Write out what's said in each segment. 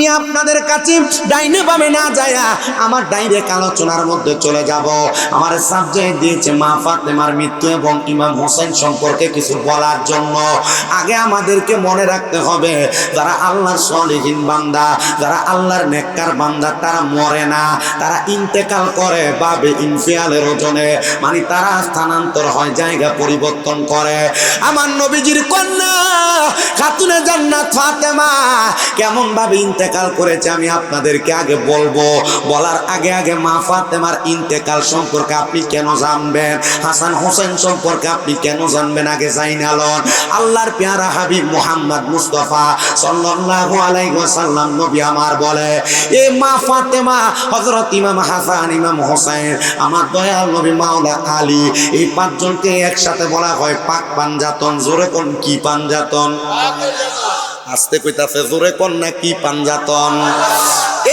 আমি আপনাদের কাছে ডাইনে বামে না যায়া আমার ডাইরেক্ট আলোচনার মধ্যে চলে যাব। আমার সাবজেক্ট দিয়েছে মা ফাতেমার মৃত্যু এবং ইমাম হোসেন সম্পর্কে কিছু বলার জন্য। আগে আমাদেরকে মনে রাখতে হবে, যারা আল্লাহর সলিহিন বান্দা, যারা আল্লাহর নেককার বান্দা, তারা মরে না, তারা ইন্তেকাল করে বাবে ইনফিয়ালের ওজনে, মানে তারা স্থানান্তর হয়, জায়গা পরিবর্তন করে। আমার নবীজির কন্যা খাতুনে জান্নাত ফাতেমা কেমন ভাবে ইন্তেকাল করেছে আমি আপনাদেরকে আগে বলবো। বলার আগে আগে মা ফাতেমার ইন্তেকাল সম্পর্কে আপনি কেন জানবেন, হাসান হোসেন সম্পর্কে আপনি কেন জানবেন, আগে জাইনালন। আল্লাহর পেয়ারা হাবিব মুহাম্মদ মুস্তাফা সাল্লাল্লাহু আলাইহি ওয়াসাল্লাম নবী আমার বলে, এ মা ফাতেমা, হযরত ইমাম হাসান, ইমাম হোসেন, আমার দয়াল নবী মাওলা আলী, এই পাঁচজনকে একসাথে বলা হয় পাক পাঞ্জাতন। জোরে কোন কি পাঞ্জাতন? আস্তে কইতাছে, জোরে কোন না কি পাঞ্জাতন?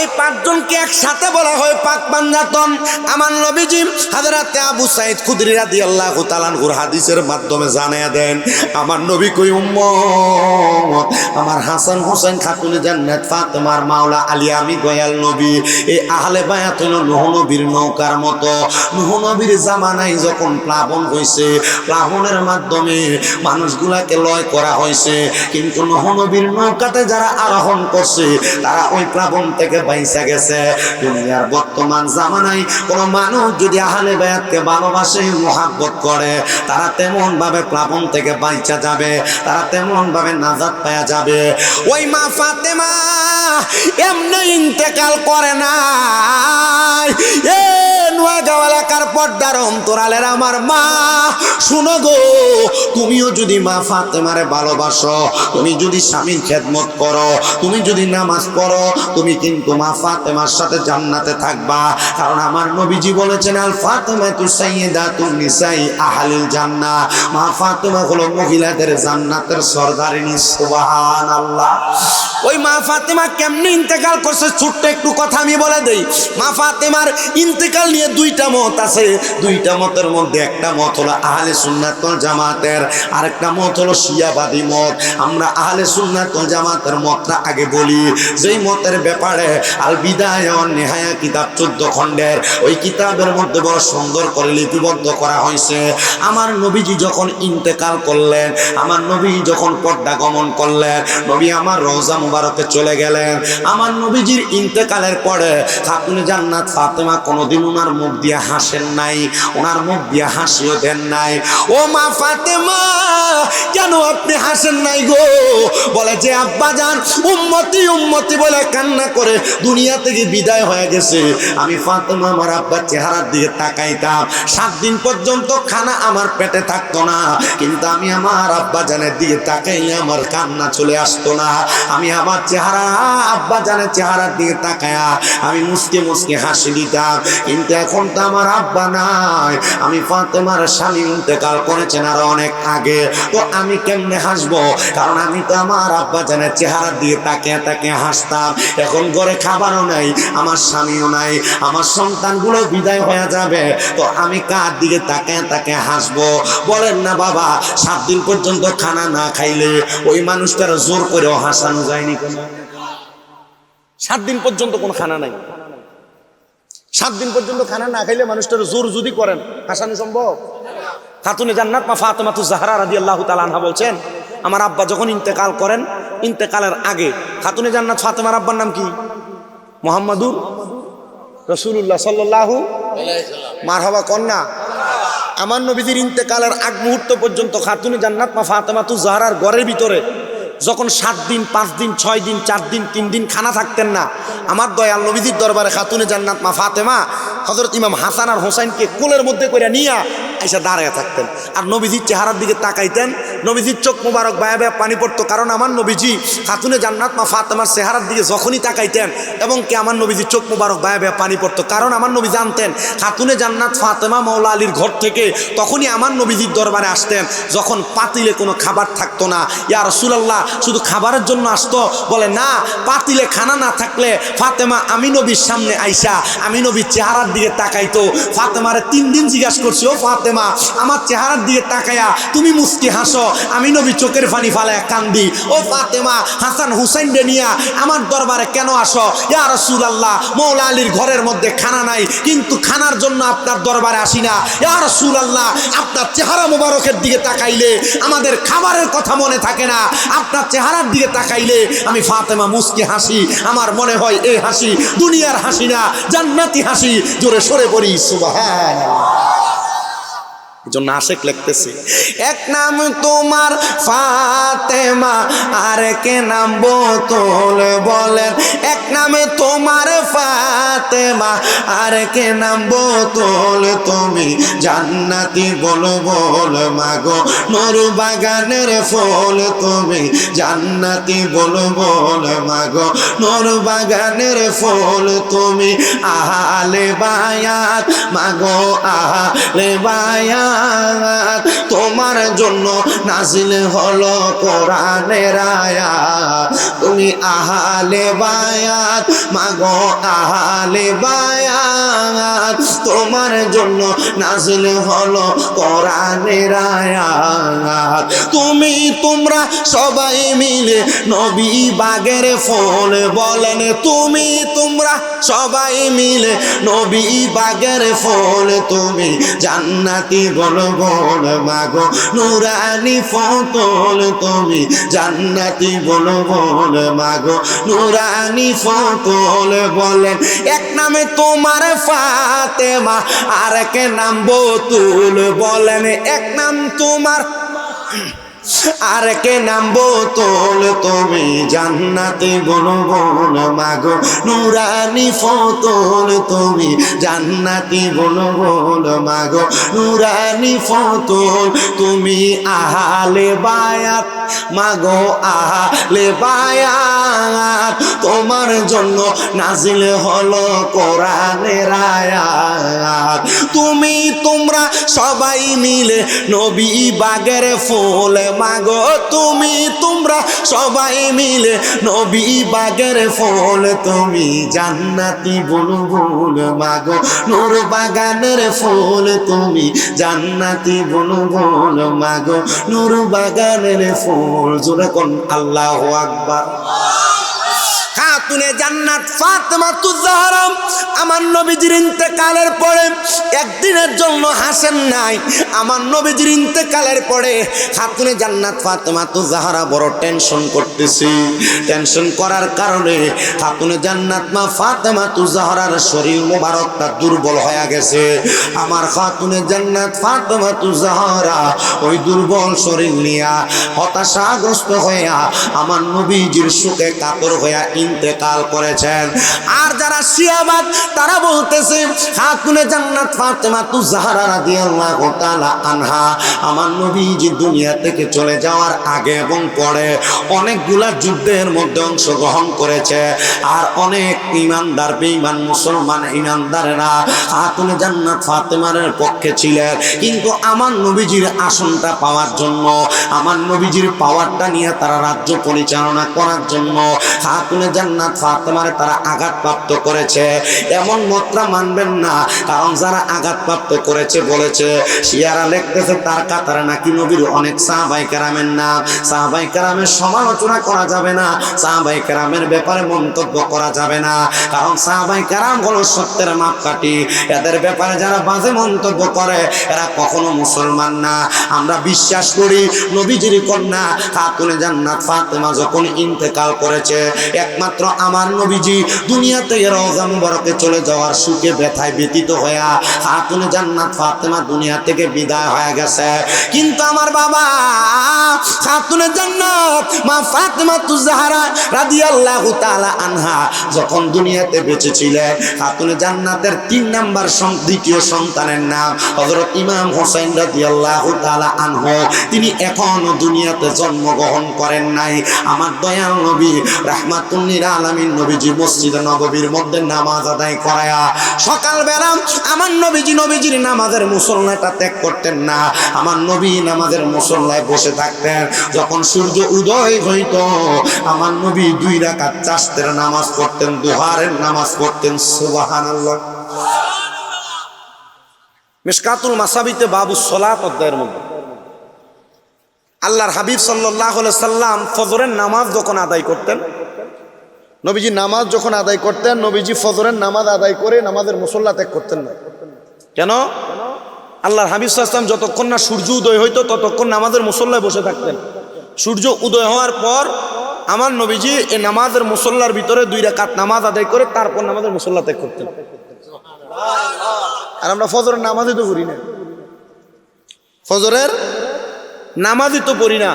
এই পাঁচজনকে একসাথে বলা হয় পাক পাঞ্জাতন। আমার নবীজি হযরত আবু সাঈদ খুদরি রাদিয়াল্লাহু তাআলা আনহুর হাদিসের মাধ্যমে জানিয়ে দেন, আমার নবী কই উম্মত, আমার হাসান হোসেন খাতুনে জান্নাত ফাতেমার মাওলা আলী, আমি দয়াল নবী, এই আহলে বায়াত হলো নূহ নবীর নৌকার মতো। নূহ নবীর জামানায় যখন প্লাবন হয়েছে, প্লাবনের মাধ্যমে মানুষগুলাকে লয় করা হয়েছে, কিন্তু নূহ নবীর নৌকাতে যারা আরোহণ করছে তারা ওই প্লাবন থেকে বাইসা গেছে। দুনিয়ার বর্তমান জামানায় কোন মানুষ যদি আহলে বায়াতকে ভালোবাসে, মুহাব্বত করে, তারা তেমন ভাবে প্লাবন থেকে বাইচা যাবে, তারা তেমন ভাবে নাজাত পাওয়া যাবে। ওই মা ফাতেমা এমনি ইন্তেকাল করে না। এ নোয়াগাঁও এলাকার পর্দার অন্তরালের আমার মা, শুনো গো, তুমিও যদি মা ফাতেমারে ভালোবাসো, তুমি যদি স্বামীর খেদমত করো, তুমি যদি নামাজ পড়ো, তুমি কিন্তু মা ফাতেমার সাথে জান্নাতে থাকবা। কারণ আমার নবীজি বলেছেন, আল ফাতেমাতু সাইয়্যিদাতুন নিসাই আহলিল জান্নাহ, মা ফাতেমা হলো মহিলাদের জান্নাতের সরদারিনী। সুবহানাল্লাহ। ওই মা ফাতেমা কেমনে ইন্তেকাল করছে, ছোট্ট একটু কথা আমি বলে দেই। মা ফাতেমার ইন্তেকাল নিয়ে দুইটা মত আছে। দুইটা মতের মধ্যে একটা মত হলো আহলে সুন্নাত ওয়াল জামাতের, আরেকটা মত হলো শিয়াবাদী মত। আমরা আহলে সুন্নাত ওয়াল জামাতের মতটা আগে বলি। যেই মতের ব্যাপারে আল বিদায়া ওয়ান নিহায়া কিতাব 14 খণ্ডের, ওই কিতাবের মধ্যে বড় সুন্দর করে লিপিবদ্ধ করা হয়েছে। আমার নবীজি যখন ইন্তেকাল করলেন, আমার নবী যখন পর্দা গমন করলেন, নবী আমার রওজা মুবারকে চলে গেলেন। আমার নবীজির ইন্তেকালের পরে খাতুনে জান্নাত ফাতেমা কোনোদিন ওনার মুখ দিয়ে হাসেন নাই, ওনার মুখ দিয়ে হাসিও দেন নাই। ও মা ফাতেমা, কেন আপনি হাসেন নাই গো? বলে যে আব্বাজান উম্মতি উম্মতি বলে কান্না করে দুনিয়া থেকে বিদায় হয়ে গেছে। আমি ফাতেমা আমার আব্বার চেহারার দিকে তাকাইতাম, 7 দিন পর্যন্ত খানা আমার পেটে থাকতো না, কিন্তু আমি আমার আব্বাজানের দিকে তাকাইলে আমার কান্না চলে আসতো না। আমি আমার চেহারা, আব্বাজানের চেহারার দিকে তাকায়া আমি মুসকে মুসকে হাসি দিতাম। কিন্তু এখন তো আমার আব্বা নাই, আমি ফাতেমার স্বামী ইন্তেকাল করেছেন আরো অনেক আগে, তো আমি কেমনে হাসবো? কারণ আমি তো আমার আব্বাজানের চেহারার দিকে তাকিয়ে তাকিয়ে হাসতাম। এখন ঘরে খাবারও নাই, আমার স্বামীও নাই, আমার সন্তানগুলো বিদায় হয়ে যাবে, তো আমি কার দিকে তাকিয়ে তাকিয়ে হাসবো? বলেন না বাবা, 7 দিন পর্যন্ত খানা না খাইলে ওই মানুষটার জোর করেও হাসানো যায়নি কেন? 7 দিন পর্যন্ত কোনো খানা নাই, 7 দিন পর্যন্ত খানা না খাইলে মানুষটার জোর যদি করেন, হাসানো সম্ভব? খাতুনে জান্নাত মা ফাতেমাতুজ জাহরা রাদিয়াল্লাহু তাআলা আনহা বলছেন, আমার আব্বা যখন ইন্তেকাল করেন, ইন্তেকালের আগে খাতুনে জান্নাত ফাতেমার আব্বার নাম কি? মুহাম্মাদুর রাসূলুল্লাহ সাল্লাল্লাহু আলাইহি সাল্লাম। মারহাবা কন্যা। আমার নবীজির ইন্তেকালের আগ মুহূর্ত পর্যন্ত খাতুনে জান্নাত মা ফাতেমাতুজ জাহরার ঘরের ভিতরে যখন 7 দিন 5 দিন 6 দিন 4 দিন 3 দিন খানা থাকতেন না, আমার দয়াল নবীজির দরবারে খাতুনে জান্নাত মা ফাতেমা হযরত ইমাম হাসান আর হোসেনকে কোলের মধ্যে করে নিয়ে আইসা দাঁড়ায় থাকতেন, আর নবীজির চেহারার দিকে তাকাইতেন। নবীজির চোখ মুবারক বায়া বায়া পানি পড়তো, কারণ আমার নবীজি খাতুনে জান্নাত মা ফাতেমার চেহারার দিকে যখনই তাকাইতেন এবং কি আমার নবীজির চোখ মুবারক বায়া বায়া পানি পড়তো, কারণ আমার নবী জানতেন খাতুনে জান্নাত ফাতেমা মাওলা আলীর ঘর থেকে তখনই আমার নবীজির দরবারে আসতেন যখন পাতিলে কোনো খাবার থাকতো না। ইয়া রাসূলুল্লাহ, শুধু খাবারের জন্য আসতো? বলে না, পাতিলে খানা না থাকলে ফাতেমা আমি নবীর সামনে আইসা আমি নবীর চেহারার দিকে তাকাইতো। ফাতেমারে 3 দিন জিজ্ঞাসা করছি, ও ফাতেমা ফাতেমা আমার চেহারার দিকে তাকায়া তুমি মুস্কি হাসো, আমি নবী চোখের পানি ফালায়া কান্দি। ও ফাতেমা, হাসান হুসাইন রে নিয়া আমার দরবারে কেন আসো? ইয়া রাসূলুল্লাহ, মৌলা আলীর ঘরের মধ্যে খানা নাই, কিন্তু খানার জন্য আপনার দরবারে আসি না। ইয়া রাসূলুল্লাহ, আপনার চেহারা মোবারকের দিকে তাকাইলে আমাদের খাবারের কথা মনে থাকে না, আপনার চেহারার দিকে তাকাইলে আমি ফাতেমা মুস্কি হাসি, আমার মনে হয় এই হাসি দুনিয়ার হাসি না, জান্নাতি হাসি। জোরে সরে পড়ি সুবহানাল্লাহ। জন্য আশেক লিখতেছে, এক নাম তোমার ফাতেমা আর কে নাম বোতল বলেন, এক নামে তোমার ফাতেমা আর কে নাম বোতল, তুমি জান্নাতি বল বল মাগো নূর বাগানের ফল, তুমি জান্নাতি বল বল মাগো নূর বাগানের ফল, তুমি আহলে বায়াত মাগো আহলে বায়াত, তোমার জন্য নাজিল হলো কোরআনের আয়াত, তুমি আহলে বায়াত মাগো আহলে বায়াত, তোমার জন্য নাজিল হলো কোরআনের আয়াত, তুমি তোমরা সবাই মিলে নবী বাগের ফল বলেন, তুমি তোমরা সবাই মিলে নবী বাগের ফল, তুমি জান্নাতি বল বল মাগো নুরানি ফতল, তুমি জান্নাতি বল বল মাগো নুরানি ফতল বলেন, এক নামে তোমার ফাতেমা আর এক নাম বতুল বলেন, এক নাম তোমার আর কে নাম বোতল, তুমি জান্নাতি বল বল মাগো নুরানি ফতল, তুমি জান্নাতি বল বল মাগো নুরানি ফতল, তুমি আহলে বায়াত মাগো আহলে বায়াত, তোমার জন্য নাজিল হলো কোরআনের আয়াত, তুমি তোমরা সবাই মিলে নবী বাগের ফুল মাগো, তুমি তোমরা সবাই মিলে নবী বাগের ফুল, তুমি জান্নাতি বল বল মাগো নূর বাগানের ফুল, তুমি জান্নাতি বল বল মাগো নূর বাগানের ফুল। জোরে কোন আল্লাহু আকবার। খাতুনে জান্নাত ফাতেমাতুজ জাহরা আমার নবীজির ইন্তেকালের পরে একদিনের জন্য হাসেন নাই। আমার নবীজির ইন্তেকালের পরে খাতুনে জান্নাত ফাতেমাতুজ জাহরা বড় টেনশন করতেছি। টেনশন করার কারণে খাতুনে জান্নাত মা ফাতেমাতুজ জাহরার শরীর মোবারকটা দুর্বল হয়ে গেছে। আমার খাতুনে জান্নাত ফাতেমাতুজ জাহরা ওই দুর্বল শরীর নিয়া হতাশাগ্রস্ত হইয়া আমার নবীজির শোকে কাতর হইয়া ইন্তেকাল করেছেন। আর যারা শিয়াবাদ তারা বলতেছে খাতুনে জান্নাত ফাতেমাতুজ জাহরা রাদিয়াল্লাহু তাআলা আনহা আমার নবীজি দুনিয়া থেকে চলে যাওয়ার আগে এবং পরে অনেকগুলা যুদ্ধের মধ্যে অংশগ্রহণ করেছে। আর অনেক ইমানদার বেঈমান মুসলমান ইমানদারেরা খাতুনে জান্নাত ফাতেমার পক্ষে ছিলেন, কিন্তু আমার নবীজির আসনটা পাওয়ার জন্য, আমার নবীজির পাওয়ারটা নিয়ে তারা রাজ্য পরিচালনা করার জন্য খাতুনে জান্নাত ফাতেমারে তারা আঘাতপ্রাপ্ত করেছে। এমন মতটা মানবেন না, কারণ যারা আঘাতপ্রাপ্ত করেছে বলেছে শিয়ারা লিখতেছে তার কাতারে নাকি নবীর অনেক সাহাবায়ে কেরামের নাম। সাহাবায়ে কেরামের সমালোচনা করা যাবে না, সাহাবায়ে কেরামের ব্যাপারে মন্তব্য করা যাবে না, কারণ সাহাবায়ে কেরাম হলো সত্যের মাপকাঠি। এদের ব্যাপারে যারা বাজে মন্তব্য করে এরা কখনো মুসলমান না। আমরা বিশ্বাস করি নবীজির কন্যা খাতুনে জান্নাত ফাতেমা যখন ইন্তেকাল করেছে একমাত্র আমার নবীজি দুনিয়া থেকে রওজা মুবারকে চলে যাওয়ার সুখে ব্যথায় ব্যতীত হইয়া খাতুনে জান্নাত ফাতেমা দুনিয়া থেকে বিদায় হয়ে গেছে। কিন্তু আমার বাবা খাতুনে জান্নাত মা ফাতেমাতুজ জাহরা রাদিয়াল্লাহু তাআলা আনহা যখন দুনিয়াতে বেঁচে ছিলেন, খাতুনে জান্নাতের 3 নাম্বার দ্বিতীয় সন্তানের নাম হযরত ইমাম হোসেন রাদিয়াল্লাহু তাআলা আনহু। তিনি এখনো দুনিয়াতে জন্মগ্রহণ করেন নাই। আমার দয়াল নবী রাহমাতুল লিল আলামিন নবীজি মসজিদে নববীর মধ্যে নামাজ আদায় করায়া সকালবেলা আমার নবীজির নামাজের মুসল্লাটা ত্যাগ করতেন না। আমার নবী নামাজের মুসল্লায় বসে থাকতেন। যখন সূর্য উদয় হইত আমার নবী 2 রাকাত চাষতের নামাজ পড়তেন, দুহারের নামাজ পড়তেন। সুবহানাল্লাহ। মিশকাতুল মাসাবিতে বাবুস সালাত অধ্যায়ের মধ্যে আল্লাহর হাবিব সাল্লাল্লাহু আলাইহি সাল্লাম ফজরের নামাজ যখন আদায় করতেন, নবীজি নামাজ যখন আদায় করতেন, নবীজি ফজরের নামাজ আদায় করে নামাজের মুসল্লা ত্যাগ করতেন না। কেন? আল্লাহর হাবিব সাল্লাল্লাহু আলাইহি সাল্লাম যতক্ষণ না সূর্য উদয় হইতো ততক্ষণ নামাজের মুসল্লায় বসে থাকতেন। সূর্য উদয় হওয়ার পর আমার নবীজি এই নামাজের মুসল্লার ভিতরে 2 রাকাত নামাজ আদায় করে তারপর নামাজের মুসল্লা ত্যাগ করতেন। আর আমরা ফজরের নামাজই তো পড়ি না, ফজরের নামাজই তো পড়ি না।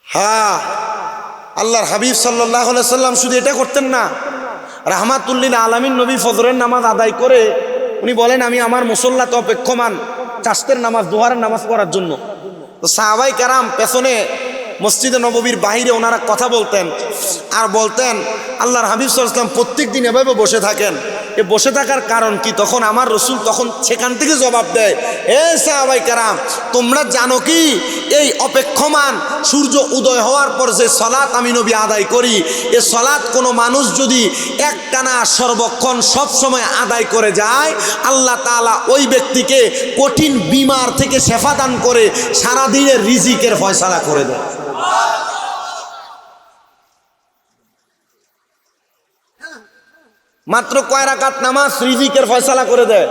হ্যাঁ, আল্লাহর হাবিব সাল্লাল্লাহু আলাইহি সাল্লাম শুধু এটা করতেন না, রাহমাতুল লিল আলামিন নবী ফজরের নামাজ আদায় করে উনি বলেন আমি আমার মুসল্লাতে অপেক্ষমান চাষতের নামাজ দুহারের নামাজ পড়ার জন্য। তো সাহাবাই কারাম পেছনে মসজিদে নববীর বাহিরে ওনারা কথা বলতেন আর বলতেন আল্লাহর হাবিব সাল্লাল্লাহু আলাইহি ওয়াসাল্লাম প্রত্যেক দিন এভাবে বসে থাকেন, এ বসে থাকার কারণ কি? তখন আমার রসুল তখন সেখান থেকে জবাব দেয়, এ সাহাবাই কারাম, তোমরা জানো কি এই অপেক্ষমান সূর্য উদয় হওয়ার পর যে সালাত আমি নবী আদায় করি, এ সালাত কোনো মানুষ যদি একটানা সর্বক্ষণ সব সময় আদায় করে যায়, আল্লাহ তাআলা ওই ব্যক্তিকে কঠিন বিমার থেকে শেফা দান করে সারাদিনের রিজিকের ফয়সালা করে দেয়। মাত্র কয় রাকাত নামাজ রিজিকের ফয়সালা করে দেয়।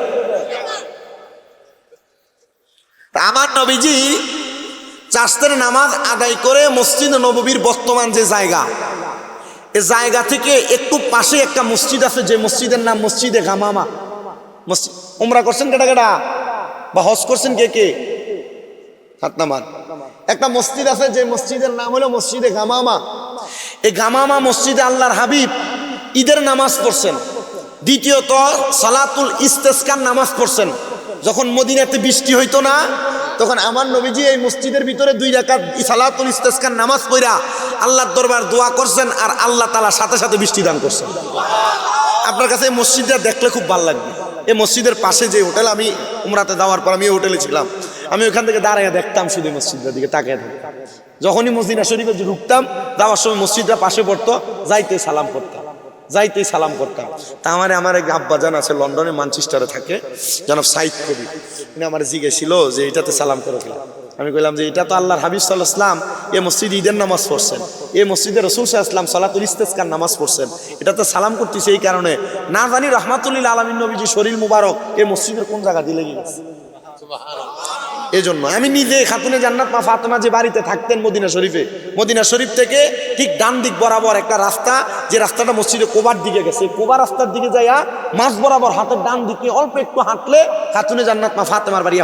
আমার নবীজি চাষতের নামাজ আদায় করে মসজিদ নববীর বর্তমান যে জায়গা, এই জায়গা থেকে একটু পাশে একটা মসজিদ আছে, যে মসজিদের নাম মসজিদে গামামা। মসজিদ উমরা করছেন কেটা কেটা বা হজ করছেন কে কে? হাত নামান। একটা মসজিদ আছে যে মসজিদের নাম হলো মসজিদে গামামা। এই গামামা মসজিদে আল্লাহর হাবিব ঈদের নামাজ পড়ছেন, দ্বিতীয়ত সালাতুল ইস্তেসকার নামাজ পড়ছেন। যখন মদিনাতে বৃষ্টি হইতো না, তখন আমার নবীজি এই মসজিদের ভিতরে 2 রাকাত সালাতুল ইস্তেসকার নামাজ পড়া আল্লাহর দরবার দোয়া করছেন, আর আল্লাহ তাআলা সাথে সাথে বৃষ্টি দান করছেন। আপনার কাছে এই মসজিদটা দেখলে খুব ভালো লাগবে। এই মসজিদের পাশে যে হোটেল, আমি উমরাতে যাওয়ার পর আমি এই হোটেলে ছিলাম, আমি ওখান থেকে দাঁড়াইয়া দেখতাম শুধু মসজিদের দিকে তাকিয়ে থাকতাম। যখনই মদিনা শরীফে ঢুকতাম, যাওয়ার সময় মসজিদটা পাশে পড়তো, যাইতেই সালাম করতাম, যাইতেই সালাম করতাম। তা আমার এক আব্বাজান আছে লন্ডনে, ম্যানচেস্টারে থাকে, জনাব সাইদ কবি, উনি আমার জিজ্ঞেসিল যে এটাতে সালাম করে কিনা। আমি কইলাম যে এটা তো আল্লাহর হাবিব সাল্লাল্লাহু আলাইহি ওয়াসাল্লাম এই মসজিদে ঈদের নামাজ পড়ছেন, এই মসজিদে রাসূল সাল্লাল্লাহু আলাইহি ওয়াসাল্লাম সালাতুল ইস্তেসকার নামাজ পড়ছেন, এটাতে সালাম করতেছে এই কারণে না জানি রাহমাতুল লিল আলামিন নবীজি শরীর মুবারক এই মসজিদের কোন জায়গা দিলে গিয়েছে। এই জন্য আমি নিজে খাতুনে জান্নাত মা ফাতেমা যে বাড়িতে থাকতেন মদিনা শরীফে, মদিনা শরীফ থেকে ঠিক ডান দিক বরাবর একটা রাস্তা, যে রাস্তাটা মসজিদে কোবার দিকে গেছে, কোবা রাস্তার দিকে যাইয়া মাঝ বরাবর হাতের ডান দিকে অল্প একটু হাঁটলে খাতুনে জান্নাত মা ফাতেমার বাড়ি।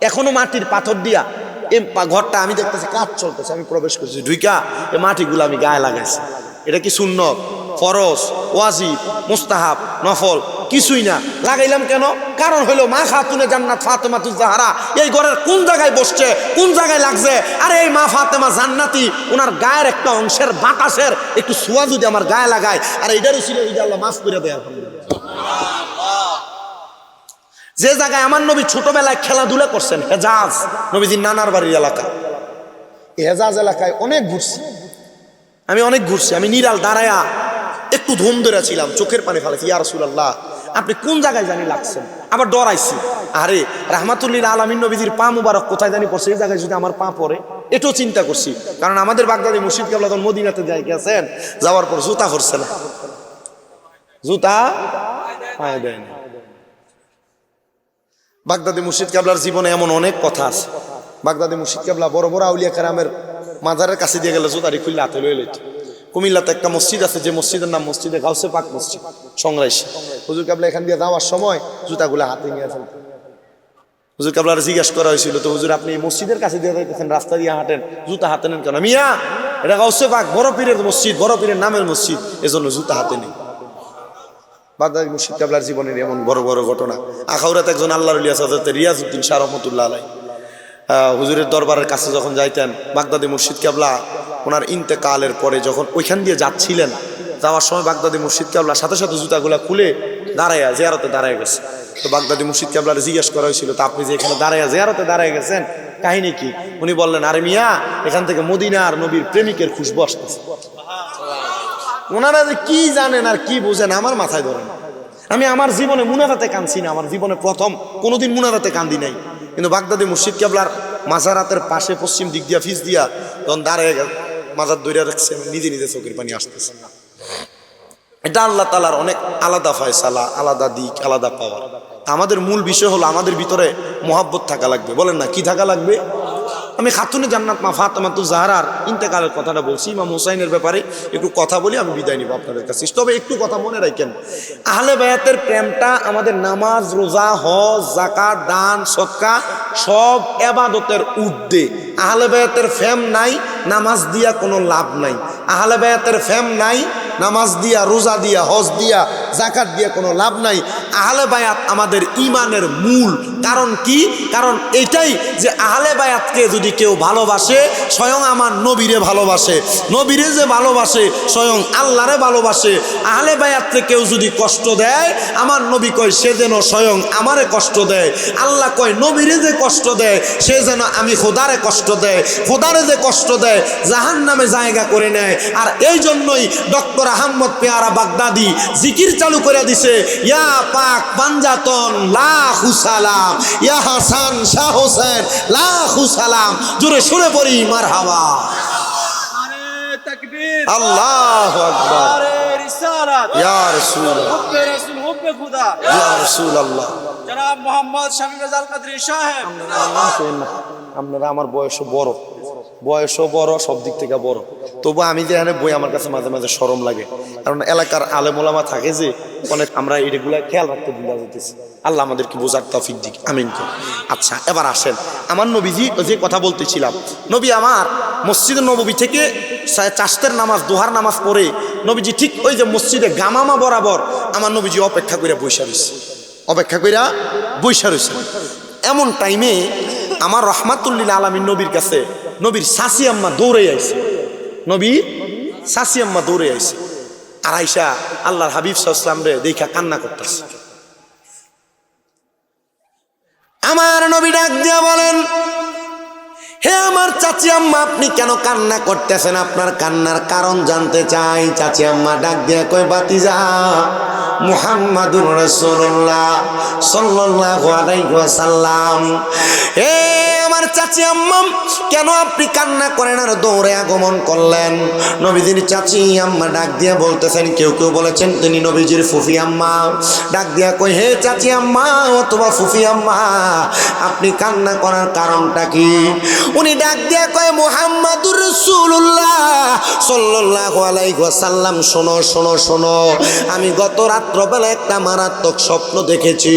এখনো মাটির পাথর দিয়া এই ঘরটা আমি দেখতেছি কাজ চলতেছে, আমি প্রবেশ করছি, ঢুইকা এই মাটিগুলো আমি গায়ে লাগাইছি। এটা কি সুন্নত, ফরজ, ওয়াজিব, মুস্তাহাব, নফল কিছুই না। লাগাইলাম কেন? কারণ হলো মা খাতুনে জান্নাত ফাতেমাতুজ জাহরা এই ঘরের কোন জায়গায় বসছে, কোন জায়গায় লাগছে, আরে এই মা ফাতেমা জান্নাতি, ওনার গায়ের একটা অংশের বাতাসের একটু ছোঁয়া যদি আমার গায়ে লাগায়, আর এটারও ছিল এই যে আল্লাহ মাফ করে দেয়। যে জায়গায় আমার নবী ছোটবেলায় খেলাধুলা করছেন, হেজাজ নবীজির নানার বাড়ির এলাকা, এই হেজাজ এলাকায় অনেক ঘুরছি আমি, অনেক ঘুরছি আমি। নিরাল দাঁড়ায়া একটু ধুম ধরে ছিলাম, চোখের পানি ফেলেছি, ইয়া রাসূলুল্লাহ আপনি কোন জায়গায় জানি লাগছেন। আবার ডরাইছি, আরে রাহমাতুল লিল আলামিন নবীজির পা মুবারক কোথায় জানি পড়ছে, এই জায়গায় যদি আমার পা পড়ে, এটাও চিন্তা করছি। কারণ আমাদের বাগদাদি মুর্শিদ কেবলা যখন মদিনাতে যাই গেছেন, যাওয়ার পর জুতা পরছে না, জুতা পায়ে দেয় না। বাগদাদি মুর্শিদ কেবলার জীবনে এমন অনেক কথা আছে। বাগদাদি মুর্শিদ কেবলা বড় বড় আউলিয়া কেরামের মাজারের কাছে দিয়ে গেলে জুতারি খুললে হাতে লয়ে লইত। কুমিল্লাতে একটা মসজিদ আছে, যে মসজিদের নাম মসজিদে গাউসে পাক মসজিদ, সংরাইশি। হুজুর কেবলা এখান দিয়ে যাওয়ার সময় জুতাগুলো হাতে নিয়ে ফেলত। হুজুর কেবলার জিজ্ঞাসা করা হয়েছিল, তো হুজুর আপনি মসজিদের কাছে দিয়ে যাইতেছেন, রাস্তা দিয়ে হাঁটেন, জুতা হাতে নেন কেন? মিয়া এটা গাউসে পাক বড় পীরের মসজিদ, বড় পীরের নামের মসজিদ, এজন্য জুতা হাতে নেই। বাগদাদি মুর্শিদ কেবলার জীবনের এমন বড় বড় ঘটনা। আখাউড়াতে একজন আল্লাহর ওলি আছে, হযরত রিয়াজউদ্দিন শাহ রহমাতুল্লাহ আলাইহি, হুজুরের দরবারের কাছে যখন যাইতেন, বাগদাদি মুর্শিদ কেবলা ওনার ইন্তেকালের পরে যখন ওইখান দিয়ে যাচ্ছিলেন, যাওয়ার সময় বাগদাদি মুর্শিদ কেবলা সাথে সাথে জুতাগুলা খুলে দাঁড়াইয়া জিয়ারতে দাঁড়ায় গেছে। তো বাগদাদি মুর্শিদ কেবলার জিজ্ঞেস করা হয়েছিল, তা আপনি যে এখানে দাঁড়াইয়া জিয়ারতে দাঁড়ায় গেছেন, কাহিনী কি? উনি বললেন, আরে মিয়া এখান থেকে মদিনার নবীর প্রেমিকের খুশবু আসতেছে। ওনারা যে কি জানেন আর কি বুঝেন আমার মাথায় ধরেন। আমি আমার জীবনে মুনাজাতে কাঁদছি না, আমার জীবনে প্রথম কোনোদিন মুনাজাতে কান্দি নাই, কিন্তু বাগদাদি মুর্শিদ কেবলার মাজারাতের পাশে পশ্চিম দিক দিয়া ফিস দিয়া তখন দাঁড়িয়ে মাজার দৌড়িয়া রাখছে, নিজে নিজে চোখের পানি আসতেছে। এটা আল্লাহ তাআলার অনেক আলাদা ফয়সালা, আলাদা দিক, আলাদা পাওয়ার। আমাদের মূল বিষয় হলো আমাদের ভিতরে মহব্বত থাকা লাগবে। বলেন না, কি থাকা লাগবে? আমি খাতুনে জান্নাত মা ফাতেমাতুজ জাহরার ইন্তেকালের কথাটা বলছি, ইমাম হুসাইনের ব্যাপারে একটু কথা বলি, আমি বিদায় নিব আপনাদের কাছে। তবে একটু কথা মনে রাখেন, আহলে বায়াতের প্রেমটা আমাদের নামাজ, রোজা, হজ, যাকাত, দান, সদকা সব ইবাদতের ঊর্ধ্বে। আহলে বায়াতের প্রেম নাই, নামাজ দিয়া কোনো লাভ নাই। আহলে বায়াতের প্রেম নাই, নামাজ দিয়া, রোজা দিয়া, হজ দিয়া, যাকাত দিয়া কোনো লাভ নাই। আহলে বায়াত আমাদের ঈমানের মূল। কারণ কি? কারণ এটাই যে আহলে বায়াতকে যদি কেউ ভালোবাসে, স্বয়ং আমার নবীরে ভালোবাসে, নবীরে যে ভালোবাসে স্বয়ং আল্লাহরে ভালোবাসে। আহলে বায়াতকে কেউ যদি কষ্ট দেয়, আমার নবী কয় সে যেন স্বয়ং আমারে কষ্ট দেয়। আল্লাহ কয় নবীরে যে কষ্ট দেয় সে যেন আমি খোদারে কষ্ট দেয়, খোদারে যে কষ্ট দেয় জাহান্নামে জায়গা করে নেয়। আর এই জন্যই ডক্টর আহমদ পেয়ারা বাগদাদি জিকির চালু করে দিছে, ইয়া পাক পাঞ্জাতন লাখু সালাম, ইয়া হাসান শাহ হোসেন লাখু সালাম। জোরে সুরে পড়ি মারহাবা। আল্লাহু আকবার। ইয়া রাসূল, হুব্বে রাসূল, হুব্বে খুদা, ইয়া রাসূলুল্লাহ। জনাব মোহাম্মদ শামীম রেজা আল কাদরী সাহেব, আপনারা আমার বয়সও বড়, বয়সও বড়, সব দিক থেকে বড়, তবু আমি যে এখানে বই আমার কাছে মাঝে মাঝে শরম লাগে, কারণ এলাকার আলেম ওলামা থাকে যে অনেক, আমরা এইগুলা খেয়াল রাখতে ভুলে যেতেছি। আল্লাহ আমাদেরকে বোঝার তৌফিক দিক, আমিন। আচ্ছা, এবার আসেন আমার নবীজি যে কথা বলতেছিলাম। নবী আমার মসজিদে নববী থেকে চাষতের নামাজ, দোহার নামাজ পড়ে নবীজি ঠিক ওই যে মসজিদে গামামা বরাবর আমার নবীজি অপেক্ষা করে বৈশা রয়েছে, অপেক্ষা কইরা বৈশা রয়েছে। এমন টাইমে আমার রহমাতুল্লিল আলামিন নবীর কাছে নবীর শাশি আম্মা দৌড়ে আইছে, নবী শাশি আম্মা দৌড়ে আইছে। আর আইসা আল্লাহর হাবিব সাল্লাল্লাহু আলাইহি ওয়াসাল্লাম রে দেখা কান্না করতেছে। আমার নবী ডাক দিয়া বলেন, হে আমার চাচি আম্মা, আপনি কেন কান্না করতেছেন? আপনার কান্নার কারণ জানতে চাই। চাচি আম্মা ডাক দিয়া কয়, বাতিজা মুহাম্মাদুর রাসূলুল্লাহ সাল্লাল্লাহু আলাইহি ওয়াসাল্লাম, হে আমার চাচি আম্মা, কেন আপনি কান্না করেন আর দৌড়ে আগমন করলেন? নবীজির চাচি আম্মা ডাক দিয়া বলতেছেন, কেউ কেউ বলেছেন তিনি নবীজির ফুফি আম্মা। ডাক দিয়া কই, হে চাচি আম্মা অথবা ফুফি আম্মা, আপনি কান্না করার কারণটা কি? উনি ডাক দিয়া কয়, মুহাম্মাদুর রাসূলুল্লাহ সাল্লাল্লাহু আলাইহি ওয়াসাল্লাম, শোনো শোনো শোনো, আমি গত রাত্রবেলা একটা মারাত্মক স্বপ্ন দেখেছি।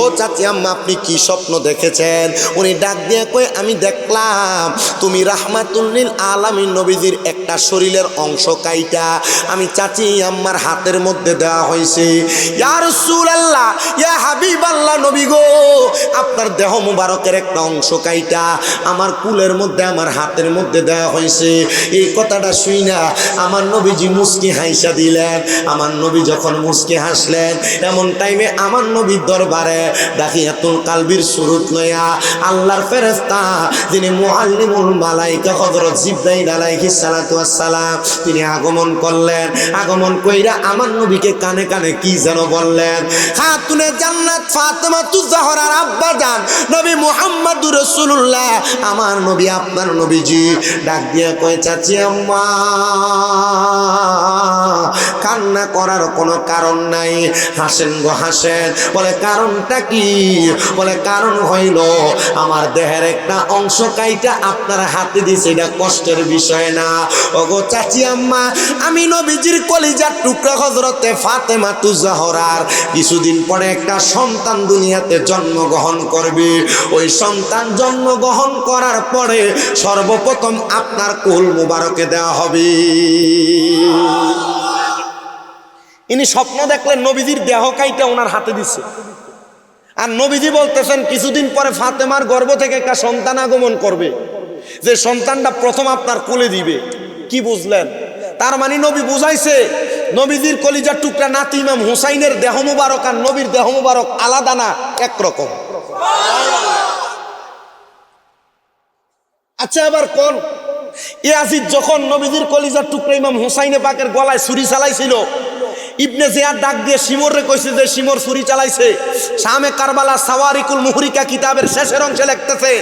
ও চাচি আম্মা, আপনি কি স্বপ্ন দেখেছেন? উনি ডাক দিয়া কয়, আমি দেখলাম তুমি রাহমাতুল লিল আলামিন নবীজির একটা শরীরের অংশ কাইটা আমি চাচি আম্মার হাতের মধ্যে দেওয়া হয়েছে। ইয়া রাসূলুল্লাহ, ইয়া হাবিবাল্লাহ, নবী গো, আপনার দেহ মুবারকের একটা অংশ কাইটা আমার কুলের মধ্যে, আমার হাতের মধ্যে দেওয়া হয়েছে। এই কথাটা শুই না আমার নবীজি মুস্কি হাসা দিলেন। আমার নবী যখন মুস্কি হাসলেন, এমন টাইমে আমার নবীর দরবারে দাখিয়াতুল কালবির সুরত লয়া আল্লাহর ফেরেশতা যিনি মুআল্লিমুল মালায়েকা হযরত জিবরাইল আলাইহিস সালাতু ওয়াস সালাম, তিনি আগমন করলেন। আগমন কইরা আমার নবীকে কানে কানে কি যেন বললেন। খাতুনে জান্নাত ফাতেমাতুজ জাহরার আব্বা জান নবী মুহাম্মদুর রাসূলুল্লাহ, আমার নবী আপনার নবীজি। ডাক দিয়ে কয়, চাচি আম্মা কান্না করার কোনো কারণ নাই, হাসেন গো হাসেন। বলে কারণটা কি? বলে কারণ হইল আমার দেহের একটা অংশ কাইটা আপনার হাতে দিছে, এটা কষ্টের বিষয় না। ওগো চাচি আম্মা, আমি নবীজির কলিজার টুকরা হযরতে ফাতেমাতুজ জাহরার কিছুদিন পরে একটা সন্তান দুনিয়াতে জন্মগ্রহণ করবে। ওই সন্তান জন্মগ্রহণ করার পরে সর্বপ্রথম আপনার কোল মুবারকে দেওয়া হবে। ইনি স্বপ্ন দেখলেন নবীজির দেহ কাইটা ওনার হাতে দিছে, আর নবীজি বলতেছেন কিছুদিন পরে ফাতেমার গর্ভ থেকে একটা সন্তান আগমন করবে, যে সন্তানটা প্রথম আপনার কোলে দিবে। কি বুঝলেন? তার মানে নবী বুঝাইছে নবীজির কলিজার টুকরা নাতি ইমাম হুসাইনের দেহ মুবারক আর নবীর দেহ মুবারক আলাদা না, একরকম। আচ্ছা, এবার কোন ইয়াজিদ যখন নবীজির কলিজার টুকরা ইমাম হুসাইনে পাকের গলায় ছুরি চালাইছিল, ইবনে জিয়াদ ডাক দিয়ে শিমরে কইছে যে শিমর ছুরি চালাইছে। শামে কারবালা সাওয়ারিকুল মুহরিকা কিতাবের শেষের অংশে লিখতেছে,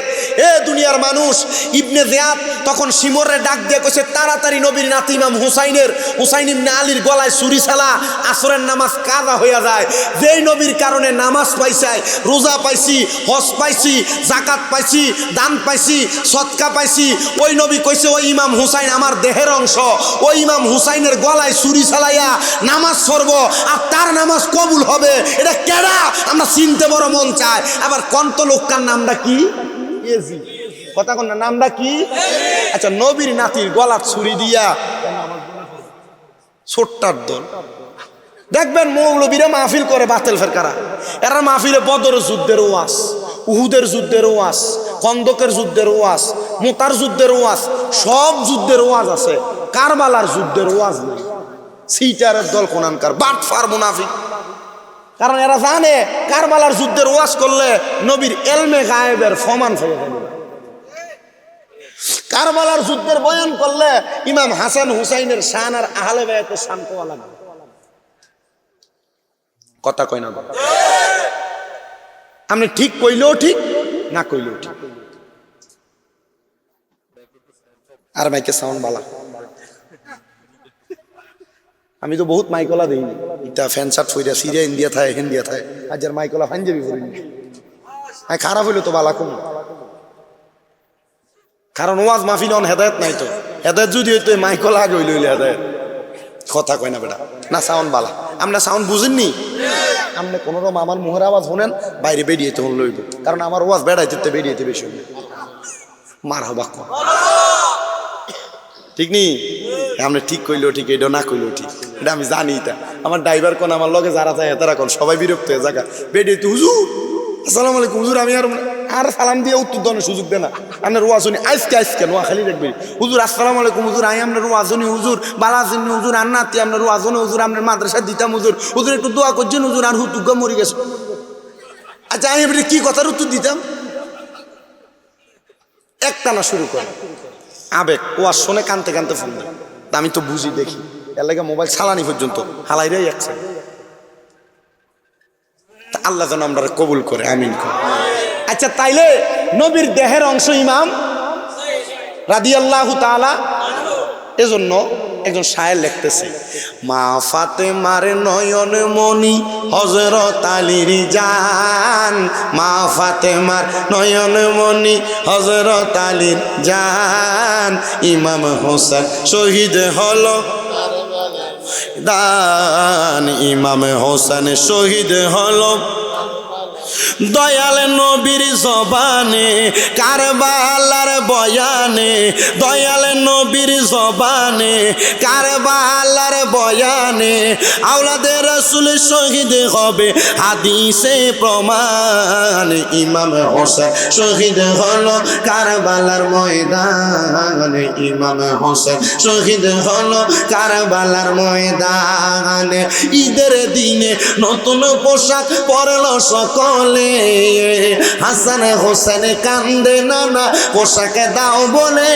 এ দুনিয়ার মানুষ, ইবনে জিয়াদ তখন শিমরে ডাক দিয়ে কইছে তাড়াতাড়ি নবীর নাতি ইমাম হুসাইন ইবনে আলীর গলায় ছুরি চালা, আসরের নামাজ কাজা হইয়া যায়। যেই নবীর কারণে নামাজ পাইছি, রোজা পাইছি, হজ পাইছি, যাকাত পাইছি, দান পাইছি, সদকা পাইছি, ওই নবী কইছে ওই ইমাম হুসাইন আমার দেহের অংশ, ওই ইমাম হুসাইনের গলায় ছুরি চালাইয়া নামাজ পড়ব আর তার নামাজ কবুল হবে। এটা কেডা আমরা চিনতে বড় মন চায়। আবার কন্ত লোকটার নামটা কি? কথা কোন নামটা কি? আচ্ছা, নবীর নাতির গলার ছুরি দিয়া ছোট্টার দল। দেখবেন মৌলবীরা মাহফিল করে বাতিল ফেরকারা, এরা মাহফিলে বদর যুদ্ধের ওয়াজ, উহুদের যুদ্ধের ওয়াজ, খন্দকের যুদ্ধের ওয়াজ, মুতার যুদ্ধের ওয়াজ, সব যুদ্ধের ওয়াজ আছে, কারবালার যুদ্ধের ওয়াজ নেই। সিটারের দল কোনানকার বাটফার মুনাফিক। কারণ এরা জানে কারবালার যুদ্ধের ওয়াজ করলে নবীর এলমে গায়েবের ফমান ফেলে দেবে। কারবালার যুদ্ধের বয়ান করলে ইমাম হাসান হুসাইনের শান আর আহলে বায়াতের শান পাওয়া লাগবে। কথা কয় না, আপনি ঠিক কইলেও ঠিক, না কইলেও ঠিক। আর মাইকে সাউন্ড বালা, আমি তো বহুত মাইকলা দিই, এটা ফ্যান শার্ট ফইরা সিরিয়া ইন্ডিয়া থাকে, হিন্দিয়া থাকে, আজ আর মাইকলা পাঞ্জাবি করিনি। খারাপ হইলো তো বালা কম, কারণ ওয়াজ মাহফিল অন হেদায়েত নাই তো। হেদায়েত যদি হইতো মাইকলা আগে হইলে হইলে হেদায়েত। কথা কয় না বেটা, না সাউন্ড বালা। আমরা সাউন্ড বুঝেননি, আপনি কোনো রকম আমার মুহের আওয়াজ শোনেন বাইরে বেরিয়ে তখন লইব, কারণ আমার ওয়াজ বেড়াইতে বেরিয়েতে বেশি মার হবাক ঠিক নেই। আপনি ঠিক কইলেও ঠিক, এটা না কইলেও ঠিক, এটা আমি জানি। তা আমার ড্রাইভার কোন, আমার লগে যারা যায় তারা কোন, সবাই বিরক্ত হয়ে জায়গা বেরিয়ে তো হুজুর আসসালামু আলাইকুম হুজুর, আমি আর সালাম দিয়ে উত্তর দেওয়ার সুযোগ দেয় না। আপনার ওয়াজনী আজকে নোয়া খালি দেখবেন হুজুর আসসালামু আলাইকুম হুজুর, আমি আপনার ওয়াজনী হুজুর, বালাজিনী হুজুর, আন্নাতি আপনার ওয়াজনী হুজুর, আপনার মাদ্রাসা দিতাম হুজুর, হুজুর একটু দোয়া করছেন হুজুর, আর হুতুগা মরি গেছে। আচ্ছা, আমি এবারে কি কথার উত্তর দিতাম? একটানা শুরু করে আবেগ, ওয়াজ শোনে কানতে কানতে ফোন দেয়। তা আমি তো বুঝি দেখি, এর লাগে মোবাইল চালানি পর্যন্ত হালাইরাই এক সেকেন্ড। আল্লাহ যেন আমরা কবুল করে, আমিন করে। আচ্ছা, তাইলে নবীর দেহের অংশ ইমাম রাদিয়াল্লাহু তাআলা। এজন্য একজন শায়ের লিখতেছে, মা ফাতেমার নয়ন মনি হযরত আলীর জান, মা ফাতেমার নয়ন মনি হযরত আলীর জান, ইমাম হোসেন শহীদ হলো দান, ইমাম হোসেন শহীদ হলো দয়াল নবীর জবানে কারবালার বয়ানে, দয়াল নবীর জবানে কারবালার বয়ানে, আওলাদে রাসূল শহীদ হবে হাদিসে প্রমাণ, ইমাম হোসেন শহীদ হলো কারবালার ময়দানে, ইমাম হোসেন শহীদ হলো কারবালার ময়দানে। ঈদের দিনে নতুন পোশাক পরল সকলে, হাসান হোসেন কান্দে নানা পোশাকে দাও বলে,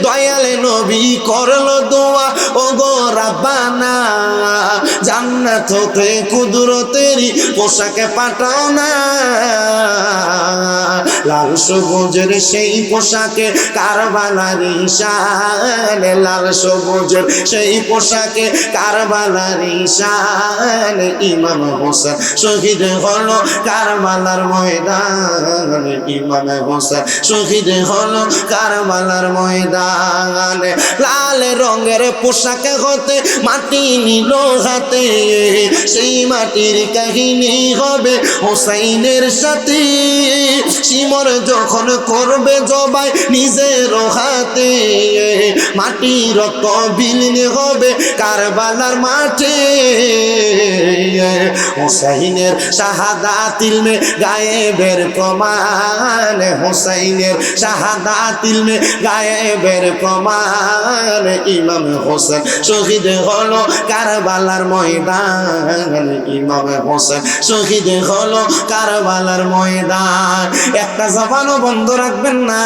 দয়াল নবী করলো দোয়া ও গো রাব্বানা, জান্নাত হতে কুদরতেরই পোশাকে পাঠাও না, লাল সবুজের সেই পোশাকে কারবালার শান, লাল সবুজের সেই পোশাকে কারবালার শান, ইমাম হোসেন শহীদ হলো কারবালার ময়দানে, ইমাম হোসেন শহীদ হলো কারবালার ময়দানে। লাল রঙের পোশাকে হতে মাটি নিল হাতে, সেই মাটির কাহিনী হবে হোসাইনের সাথে, শিমর যখন করবে জবাই নিজের হাতে, মাটি রক্ত বিলীন হবে কারবালার মাঠে, হোসাইনের শাহাদাত ইলমে গায়েবের প্রমাণ, হোসাইনের শাহাদাত ইলমে গায়েবের প্রমাণ, ইমাম হোসেন শহীদ হলো কারবালার ময়দান, ইমাম হোসেন শহীদ হলো কারবালার ময়দান। একটা জবানও বন্ধ রাখবেন না,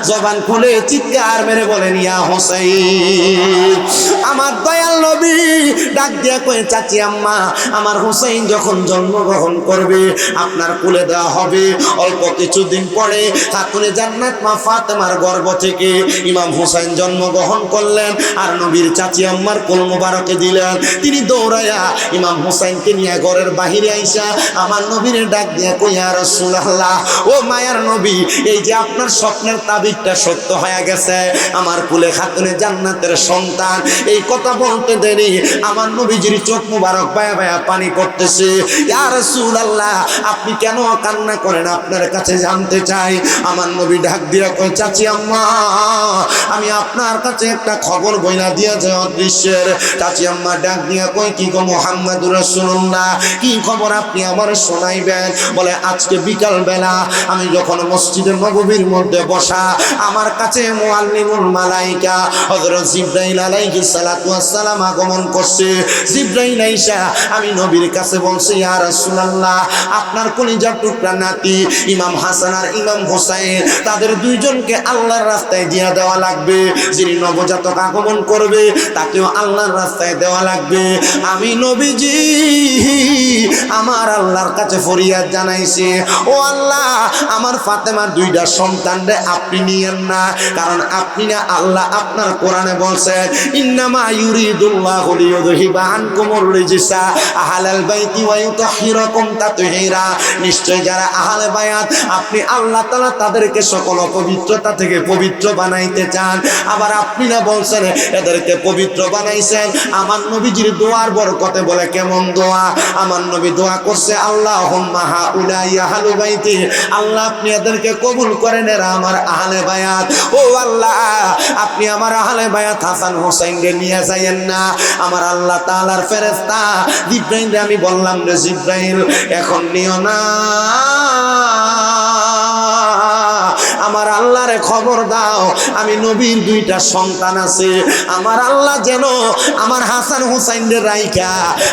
জবান খুলে চিৎকার মেরে বলেন ইয়া হোসেন। আমার দয়াল নবী ডাক দিয়া কয়ে, চাচি আম্মা, আমার হুসাইন যখন জন্মগ্রহণ করবে আপনার কোলে দেওয়া হবে। অল্প কিছুদিন পরে খাতুনে জান্নাত মা ফাতেমার গর্ভ থেকে ইমাম হুসাইন জন্মগ্রহণ করলেন আর নবীর চাচি আম্মার কোল মোবারকে দিলেন। তিনি দৌড়াইয়া ইমাম হুসাইনকে নিয়ে ঘরের বাহিরে আইসা আমার নবীর ডাক দিয়া কই, ইয়া রাসূলুল্লাহ, ও মায়ার নবী, এই যে আপনার স্বপ্নের তাবিরটা সত্য হয়ে গেছে, আমার কোলে খাতুনে জান্নাতের সন্তান। এই কথা বলতে দেরি আমার নবীজির চোখ মুবারক বায়া বায়া পানি পড়তেছে। ইয়া রাসূলুল্লাহ, আপনি কেন কান্না করেন, আপনার কাছে জানতে চাই। আমার নবী ডাক দিয়া কই, চাচি আম্মা, আমি আপনার কাছে একটা খবর বইলা দিয়া যে অদৃশ্যের। চাচি আম্মা ডাক দিয়া কই, কি গো মুহাম্মদুর রাসূলুল্লাহ, কি খবর আপনি আমার শোনাইবেন? বলে, আজকে বিকাল বেলা আমি যখন মসজিদে নববীর মধ্যে বসা, আমার কাছে মুআল্লিমুল মালাইকা হযরত জিবরাইল আলাইহিস সালাতু ওয়াস সালাম আগমন করছে। জিবরাইল আইসা আমি নবীর কাছে বলছে, ইয়া রাসূলুল্লাহ, আপনার কলিজার টুকরা নাতি ইমাম হাসান আর ইমাম হুসাইন, তাদের দুইজনকে আল্লাহর রাস্তায় দিয়া দেওয়া লাগবে। যিনি নবজাতক আগমন করবে তাকেও আল্লাহর রাস্তায় দেওয়া লাগবে। আমি নবীজি আমার আল্লাহর কাছে ফরিয়াদ জানাইছি, ও আল্লাহ, আমার ফাতেমার দুইটা সন্তানরে আপনি নিয়েন না, কারণ আপনি না আল্লাহ আপনার কোরআনে বলছেন, ইন্নামা ইউরিদুল্লাহু লিইয়ুযহিবা আনকুমুর রিজসা আহলাল বাইতি ওয়া ইউতাহহিরাকুম তাতহীরা। নিশ্চয় যারা আহলে বায়াত, আপনি আল্লাহ তাআলা তাদেরকে সকল অপবিত্রতা থেকে পবিত্র বানাইতে চান। আবার আপনি না বলছেন এদেরকে পবিত্র বানাইছেন আমার নবীজির দোয়ার বরকতে। বলে, কেমন দোয়া? আমার নবী দোয়া করছে, আল্লাহুম্মা হাউলাই আহলু বাইতি, আল্লাহ আপনি এদেরকে কবুল করেন, এরা আমার আহলে বায়াত। ও আল্লাহ, আপনি আমার আহলে বায়াত হাসান হুসাইনকে নিয়ে যাইয়েন না। আমার আল্লাহ তাআলার ফেরেশতা জিবরাইলকে আমি বললাম, রে জিবরাইল, এখন নিও না, আমার আল্লাহরে খবর দাও, আমি নবীর দুইটা সন্তান আছে, আমার আল্লাহ যেন আমার হাসান হুসাইনের রাইখা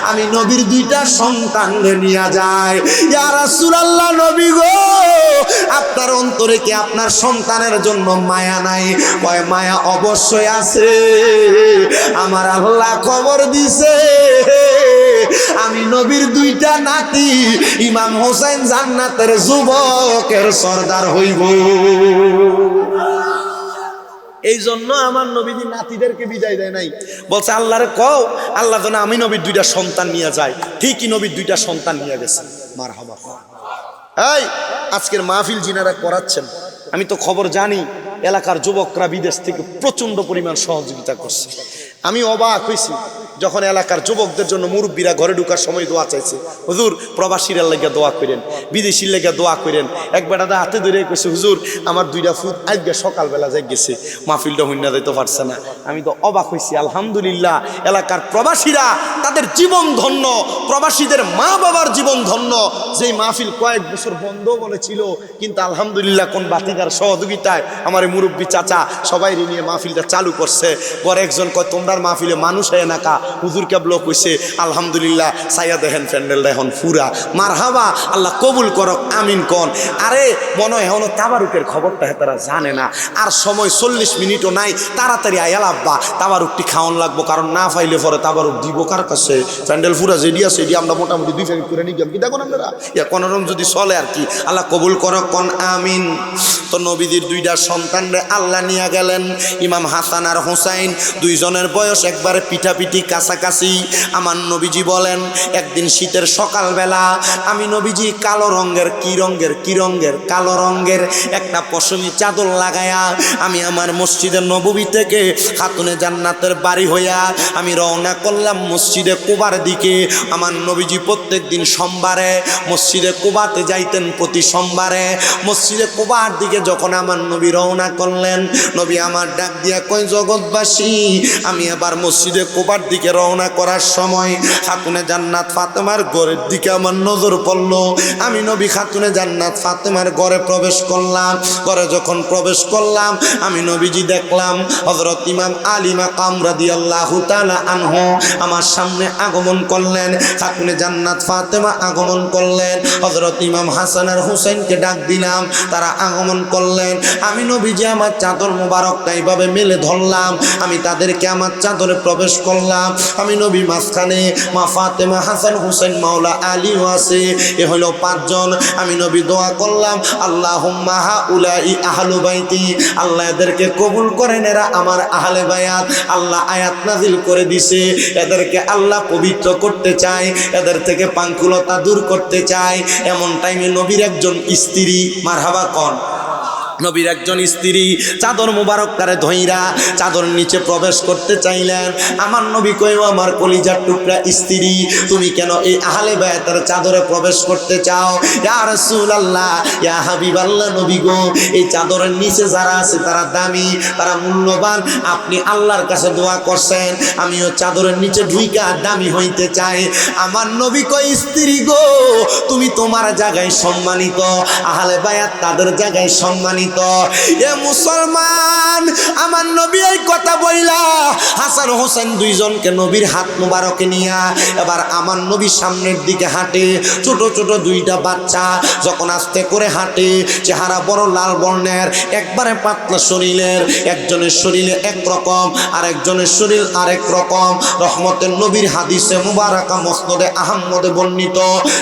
আমি নবীর দুইটা সন্তানরে নিয়ে যায়। ইয়া রাসূলুল্লাহ, নবী গো, আপনার অন্তরে কি আপনার সন্তানের জন্য মায়া নাই? কয়, মায়া অবশ্যই আছে। আমার আল্লাহ খবর দিছে আমি নবীর দুইটা নাতি ইমাম হোসেন জান্নাতের যুবকের সর্দার হইব। এই জন্য আমার নবীজি নাতিদেরকে বিদায় দেয় নাই, বলছে আল্লাহরে কও আল্লাহ যেন আমি নবীর দুইটা সন্তান নিয়ে যায়। ঠিকই নবীর দুইটা সন্তান নিয়ে গেছে। মারহাবা। এই আজকের মাহফিল যিনারা করাচ্ছেন, আমি তো খবর জানি এলাকার যুবকরা বিদেশ থেকে প্রচন্ড পরিমাণ সহযোগিতা করছে। আমি অবাক হয়েছি যখন এলাকার যুবকদের জন্য মুরব্বীরা ঘরে ঢুকার সময় দোয়া চাইছে, হুজুর প্রবাসীরা লেগে দোয়া করেন, বিদেশির লেগে দোয়া করেন। এক বেটাটা হাতে ধরে কইছে, হুজুর আমার দুইটা ফুট আজকে সকালবেলা যাই গেছে, মাহফিলটা হইনা যাইতে পারছে না। আমি তো অবাক হয়েছি। আলহামদুলিল্লাহ, এলাকার প্রবাসীরা তাদের জীবন ধন্য, প্রবাসীদের মা বাবার জীবন ধন্য। যেই মাহফিল কয়েক বছর বন্ধ বলেছিল, কিন্তু আলহামদুলিল্লাহ কোন বাতিদার সহযোগিতায় আমার মুরব্বী চাচা সবাই নিয়ে মাহফিলটা চালু করছে। পরে একজন কয়, তোমরার মাহফিলে মানুষ হয় না কা, হুজুর কেবল কইছে আলহামদুলিল্লাহ, সাইয়া দেখেন প্যান্ডেলটা এখন ফুরা। মারহাবা, আল্লাহ কবুল করক, আমিন কন। আরে মনে হয় এখনো তাবারুকের খবরটা তারা জানে না। আর সময় 40 মিনিটও নাই, তাড়াতাড়ি আয়াল আব্বা তাবারুকটি খাওয়ান লাগবো, কারণ না পাইলে পরে তাবারুক দিব কার কাছে? প্যান্ডেল ফুরা যেডি আছে এটি আমরা মোটামুটি 2 প্যাকেট করে নিলাম, কি দেখুন আপনারা, কোনরকম যদি চলে আর কি। আল্লাহ কবুল করক, কন আমিন। তো নবীদের দুইটা সন্তানরে আল্লাহ নিয়ে গেলেন, ইমাম হাসান আর হুসাইন, দুইজনের বয়স একবারে পিঠাপিঠি কাছাকাছি। আমার নবীজি বলেন, একদিন শীতের সকালবেলা আমি নবীজি কালো রঙের কালো রঙের একটা পশমি চাদর লাগায়া আমি আমার মসজিদে নববী থেকে খাতুনে জান্নাতের বাড়ি হইয়া আমি রওনা করলাম মসজিদে কুবার দিকে। আমার নবীজি প্রত্যেক দিন সোমবারে মসজিদে কুবাতে যাইতেন, প্রতি সোমবারে মসজিদে কুবার দিকে যখন আমার নবী রওনা করলেন, নবী আমার ডাক দিয়া কই, জগৎবাসী, আমি আবার মসজিদে কুবার দিকে রওনা করার সময় খাতুনে জান্নাত ফাতেমার ঘরের দিকে আমার নজর পড়লো। আমি নবী খাতুনে জান্নাত ফাতেমার ঘরে প্রবেশ করলাম। ঘরে যখন প্রবেশ করলাম, আমি নবীজি দেখলাম হযরত ইমাম আলী মাকাম রাদিয়াল্লাহু তাআলা আনহু আমার সামনে সামনে আগমন করলেন, খাতুনে জান্নাত ফাতেমা আগমন করলেন, হযরত ইমাম হাসান আর হুসাইনকে ডাক দিলাম, তারা আগমন করলেন। আমি নবীজি আমার চাদর মোবারকটা এইভাবে মেলে ধরলাম, আমি তাদেরকে আমার চাদরে প্রবেশ করলাম। আমি নবী মাঝখানে, মা ফাতেমা, হাসান, হুসাইন, মাওলা আলীও আছে, এ হলো পাঁচজন। আমি নবী দোয়া করলাম, আল্লাহুম্মা হাউলাই আহলু বাইতি, আল্লাহ এদেরকে কবুল করেন, এরা আমার আহলে বায়াত। আল্লাহ আয়াত নাজিল করে দিছে, এদেরকে আল্লাহ পবিত্র করতে চায়, এদের থেকে পাঙ্কুলতা দূর করতে চায়। এমন টাইমে নবীর একজন স্ত্রী, মারহাবা কোন, নবীর একজন স্ত্রী চাদর মুবারক কারে ধইরা চাদর নিচে প্রবেশ করতে চাইলেন। আমার নবী কইও, আমার কলিজার টুকরা স্ত্রী, তুমি কেন এই আহলে বায়াতের চাদরে প্রবেশ করতে চাও? ইয়া রাসূলুল্লাহ, ইয়া হাবিবাল্লাহ, নবী গো, এই চাদরের নিচে যারা আছে তারা দামি, তারা মূল্যবান। আপনি আল্লাহর কাছে দোয়া করছেন, আমিও চাদরের নিচে ঢুইকা দামি হইতে চাই। আমার নবী কই, স্ত্রী গো, তুমি তোমার জায়গায় সম্মানিত, আহলে বায়াত তাদের জায়গায় সম্মানিত। এ মুসলমান, আমার নবী এই কথা বইলা হাসান হোসেন দুইজনকে নবীর হাত মুবারকে নিয়া এবার আমার নবীর সামনের দিকে হাঁটে। ছোট ছোট দুইটা বাচ্চা যখন আস্তে করে হাঁটে, চেহারা বড় লাল বর্ণের, একবারে পাতলা শরীরের, একজনের শরীরে একরকম আর একজনের শরীর আরেক রকম। রহমতের নবীর হাদিসে মুবারাকা মুসনদে আহমদে বর্ণিত,